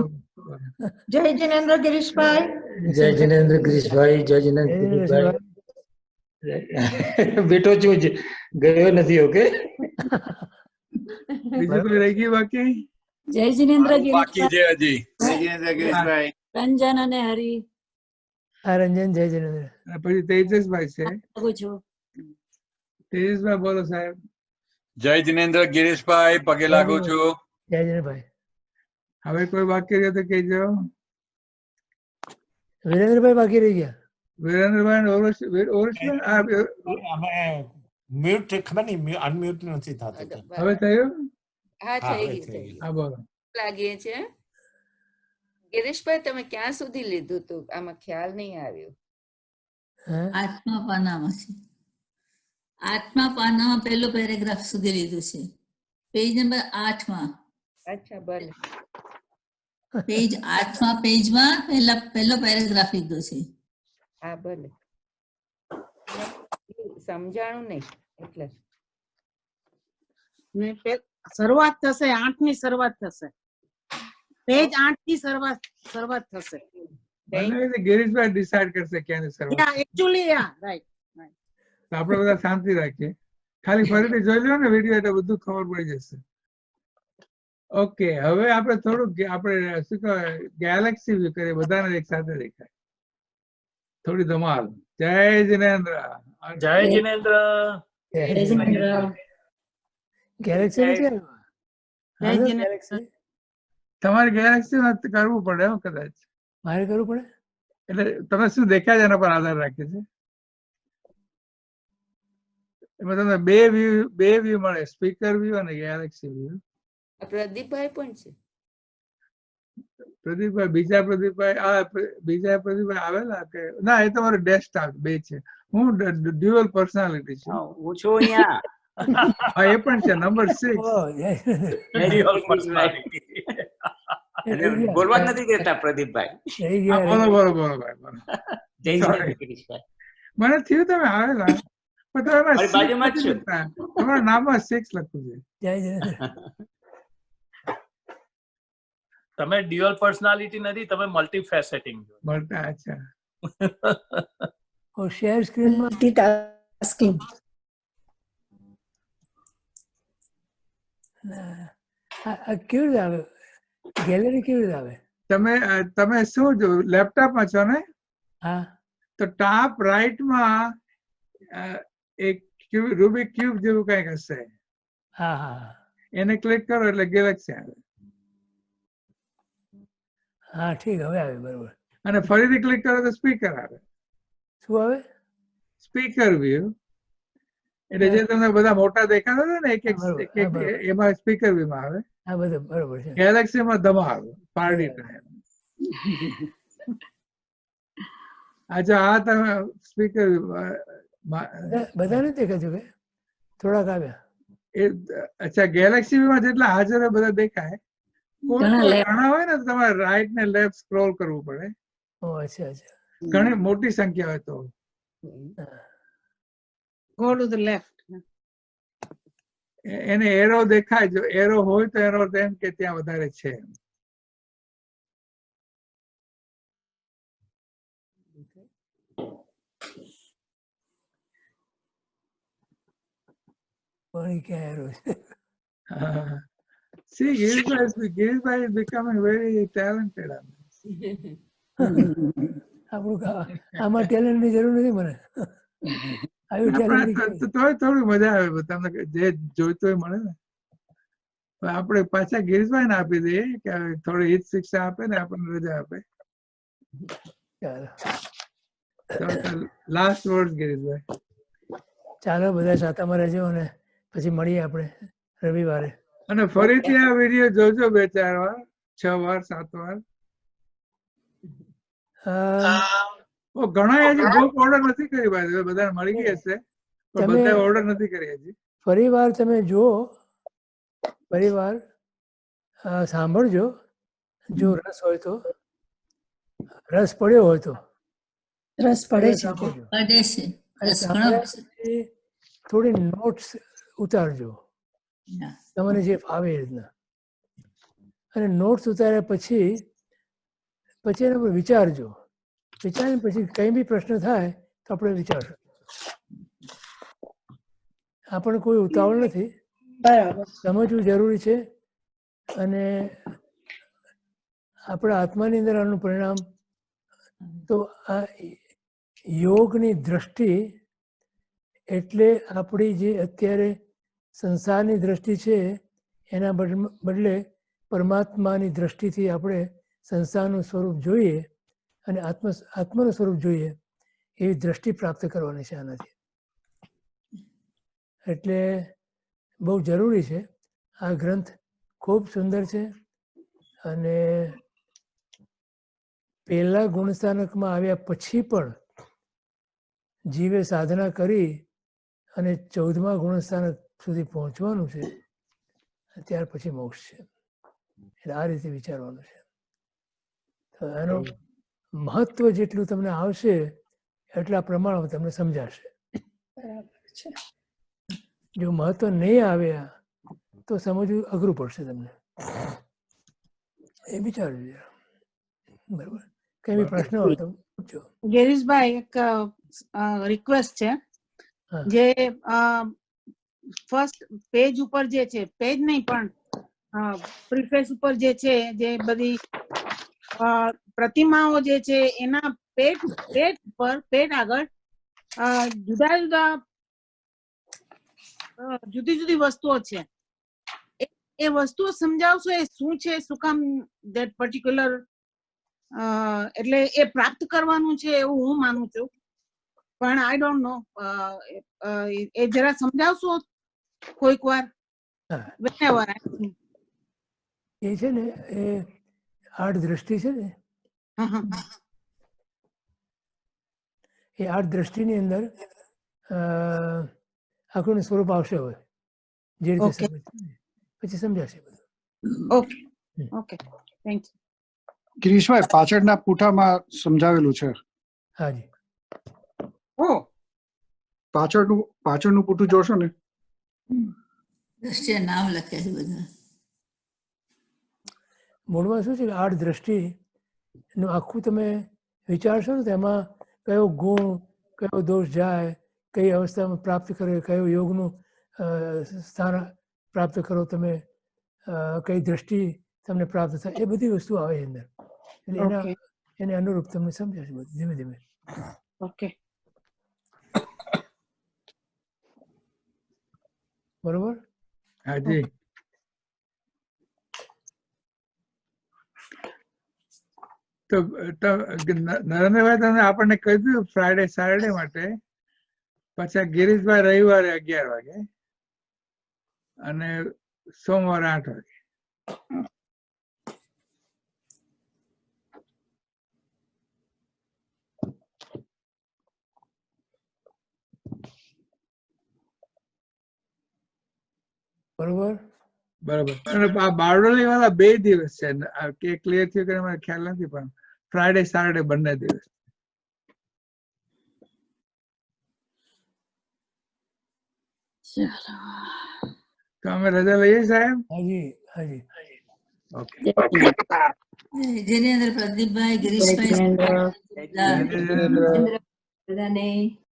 જય જિનેન્દ્ર ગિરીશભાઈ. જય જિનેન્દ્ર ગિરીશભાઈ. જય જિનેન્દ્ર ગિરીશભાઈ. બેઠો છું, ગયો નથી. ઓકે. બીજું કોઈ રહી ગયું બાકી? જય જિનેન્દ્ર બાકી છે ગિરીશભાઈ. હજી. જય જિનેન્દ્ર ગિરીશભાઈ. રંજન અને હરી. હા રંજન. જય જિનેન્દ્ર. પછી તેજસભાઈ છે. છું. તેજસભાઈ બોલો સાહેબ. જય જિનેન્દ્ર ગિરીશભાઈ, પગે લાગુ છું. જય જિનેન્દ્રભાઈ. હવે કોઈ બાકી રહ્યો તો કહેજો. વીરેન્દ્રભાઈ બાકી રહી ગયા. વીરેન્દ્રભાઈ મ્યુટ ખબર નહીં, અનમ્યુટ નથી થતું. હવે થયું? હા થઈ ગયું. હા બોલો. લાગે છે ગિરીશભાઈ તમે ક્યાં સુધી લીધું હતું? આમાં ખ્યાલ નહીં આવ્યો. આઠમા પાનામાં છે. આઠમા પાનામાં પહેલો પેરેગ્રાફ સુધી લીધું છે. પેજ નંબર 8 માં. અચ્છા ભલે. પેજ 8 માં પેજમાં પહેલો પેરેગ્રાફ લીધો છે. હા ભલે. સમજાણું નહીં એટલે શરૂઆત થશે 8 ની શરૂઆત થશે. પેજ 8 ની શરૂઆત થશે. ગિરીશભાઈ ડિસાઈડ કરશે ક્યાંની શરૂઆત. Actually right. આપણે બધા શાંતિ રાખીએ. ખાલી ફરીથી જોઈ લો ને વિડીયો એટલે બધું ખબર પડી જશે. ઓકે હવે આપણે થોડુંક આપણે શું કહેવાય ગેલેક્સી વ્યૂ કરીએ. બધાને એક સાથે દેખાય. થોડી ધમાલ. જય જિનેન્દ્ર. જય જિનેન્દ્ર. જય જિનેન્દ્ર. ગેલેક્સી નથી આવ્યું. તમારે ગેલેક્સી કરવું પડે કદાચ. મારે કરવું પડે એટલે તમે શું દેખાય છે એના પર આધાર રાખે છે. એમાં તમને બે વ્યૂ મળે, સ્પીકર વ્યૂ અને ગેલેક્સી વ્યૂ. પ્રદીપભાઈ પણ છે. પ્રદીપભાઈ બીજા પ્રદીપભાઈ આવેલા કે ના? એ તમારો ડેસ્કટોપ બે છે. હું ડ્યુઅલ પર્સનાલિટી છું. હું છું અહીંયા. હા એ પણ છે નંબર 6. ઓહ, જય જિનેન્દ્ર. Dual personality. અને રહી બોલવા જ ગયા નથી દેતા પ્રદીપભાઈ. રહી હા ગયા બોલો બોલો બોલો ભાઈ બોલો. જય Sorry. જિનેન્દ્ર ગિરીશભાઈ. મને થયું તમે આવેલા પણ તમે એમાં મારી 6 બાજુમાં જ નથી છું. લખતા. તમારા નામમાં 6 લખવું છે. જય જિનેન્દ્ર. તમે ડ્યુઅલ પર્સનાલિટી નથી, તમે મલ્ટીફેસેટિંગ છો. મળતા અચ્છા. और शेयर स्क्रीन में મલ્ટીટાસ્કિંગ. કેવી રીતે આવે ગેલેરી કેવી રીતે આવે? તમે શું જો લેપટોપમાં છો ને હા તો ટોપ રાઈટમાં એક રૂબિક ક્યુબ જેવું કંઈક હશે. હા હા એને ક્લિક કરો એટલે ગેલેક્સી આવે. હા ઠીક હવે આવે બરોબર. અને ફરીથી ક્લિક કરો તો સ્પીકર આવે. શું આવે? સ્પીકર વ્યૂ એટલે જે તમને બધા મોટા દેખાતા હતા ને એક એક એમાં સ્પીકર વ્યૂ માં આવે. હા બધું બરોબર છે. ગેલેક્સીમાં ધમાલ પાર્ટી ટાઈમ. અચ્છા આ તમે સ્પીકર બધા નથી દેખાતું કે થોડાક આવ્યા? અચ્છા ગેલેક્સી માં જેટલા હાજર હોય બધા દેખાય. ઘણા હોય ને તો તમારે રાઈટ ને લેફ્ટ સ્ક્રોલ કરવું પડે. ઓ અચ્છા અચ્છા. ઘણી મોટી સંખ્યા હોય તો Go to the left. એને એરો દેખાય. જો એરો હોય તો એનો એમ કે ત્યાં વધારે છે. પાણી ક્યાં એરો છે? See, Girishbhai is becoming very talented. આમાં ટેલેન્ટની જરૂર નથી મને. આવી ટેલેન્ટ તોય થોડી મજા આવે તમને જે જોઈતું હોય મળે ને. આપણે પાછા ગિરીશભાઈ ને આપી દઈએ કે થોડી હિત શિક્ષા આપે ને આપણને રજા આપે. Last word Girishbhai. ચાલો બધા સાથેમાં રહેજો અને પછી મળીએ આપણે રવિવારે. અને ફરીથી આ વિડીયો જોજો 2-4 વાર, 6 વાર, 7 વાર. ઘણા હજી બુક ઓર્ડર નથી કરી ભાઈ, બધાને મળી ગઈ હશે પણ બધા ઓર્ડર નથી કરી હજી. ફરીવાર તમે જુઓ, ફરીવાર સાંભળજો, જો રસ હોય તો, રસ પડ્યો હોય તો. રસ પડે છે. થોડી નોટ્સ ઉતારજો તમને જે ફાવે એ રીતના. અને નોટ્સ ઉતાર્યા પછી એના પર વિચારજો. વિચારીને પછી કંઈ બી પ્રશ્ન થાય તો આપણે વિચારશું. આપણને કોઈ ઉતાવળ નથી, સમજવું જરૂરી છે. અને આપણા આત્માની અંદર આનું પરિણામ તો આ યોગની દ્રષ્ટિ એટલે આપણી જે અત્યારે સંસારની દ્રષ્ટિ છે એના બદલે પરમાત્માની દ્રષ્ટિથી આપણે સંસારનું સ્વરૂપ જોઈએ અને આત્માનું સ્વરૂપ જોઈએ એવી દ્રષ્ટિ પ્રાપ્ત કરવાની છે આનાથી. એટલે બહુ જરૂરી છે. આ ગ્રંથ ખૂબ સુંદર છે અને પહેલા ગુણસ્થાનકમાં આવ્યા પછી પણ જીવે સાધના કરી અને 14મા ગુણસ્થાનક સુધી પહોંચવાનું છે. ત્યાર પછી મોક્ષ છે. એટલે આ રીતે વિચારવાનું છે. તો એનું મહત્વ જેટલું તમને આવશે એટલા પ્રમાણમાં તમને સમજાશે. જો મહત્વ નહીં આવ્યા તો સમજવું અઘરું પડશે તમને. એ વિચારજો. બરાબર. કઈ બી પ્રશ્ન હોય તો પૂછજો. ગિરીશભાઈ એક રિક્વેસ્ટ છે. જે ફર્સ્ટ પેજ ઉપર જે છે, પેજ નહીં પણ પ્રીફેસ ઉપર જે છે, જે બધી પ્રતિમાઓ જે છે એના પેટ આગળ જુદી જુદી વસ્તુઓ છે. એ વસ્તુઓ સમજાવશો એ શું છે, શું કામ ધેટ પર્ટિક્યુલર, એટલે એ પ્રાપ્ત કરવાનું છે એવું હું માનું છું, પણ આઈ ડોન્ટ નો. એ જરા સમજાવશો કોઈક વાર? એ છે ને એ આઠ દ્રષ્ટિ છે ને, એ આઠ દ્રષ્ટિની અંદર આખું સ્વરૂપ આવશે હોય. જે રીતે Okay. સમજ પછી સમજાશે બધું. Okay okay thank you. Girishbhai પાછળના પૂઠામાં સમજાવેલું છે. હાજી. ઓ પાછળનું પૂઠું જોશો ને દ્રષ્ટિએ નામ લખ્યા છે બધા. મૂળમાં શું છે કે આઠ દ્રષ્ટિનું આખું તમે વિચારશો ને તો એમાં કયો ગુણ કયો દોષ જાય, કઈ અવસ્થામાં પ્રાપ્ત કરે, કયો યોગનું સ્થાન પ્રાપ્ત કરો તમે, કઈ દ્રષ્ટિ તમને પ્રાપ્ત થાય, એ બધી વસ્તુ આવે અંદર. એટલે એના Okay. એને અનુરૂપ તમને સમજાશે બધું ધીમે ધીમે. ઓકે બરોબર. હાજી. તો નરેન્દ્રભાઈ તમે આપણને કહ્યું ફ્રાઈડે સેટરડે માટે, પછી આ ગિરીશભાઈ રવિવારે 11 વાગે અને સોમવારે 8 વાગે. બરોબર. બરોબર. અને આ બારડોલી વાળા 2 દિવસ છે, કે ક્લિયર થયું કે મને ખ્યાલ નથી, પણ ફ્રાઈડે સેટરડે બંને દિવસ. તો અમે રજા લઈએ સાહેબ. હાજી હાજી. ઓકે. જિનેન્દ્ર, પ્રદીપભાઈ, ગિરીશભાઈ, બધાને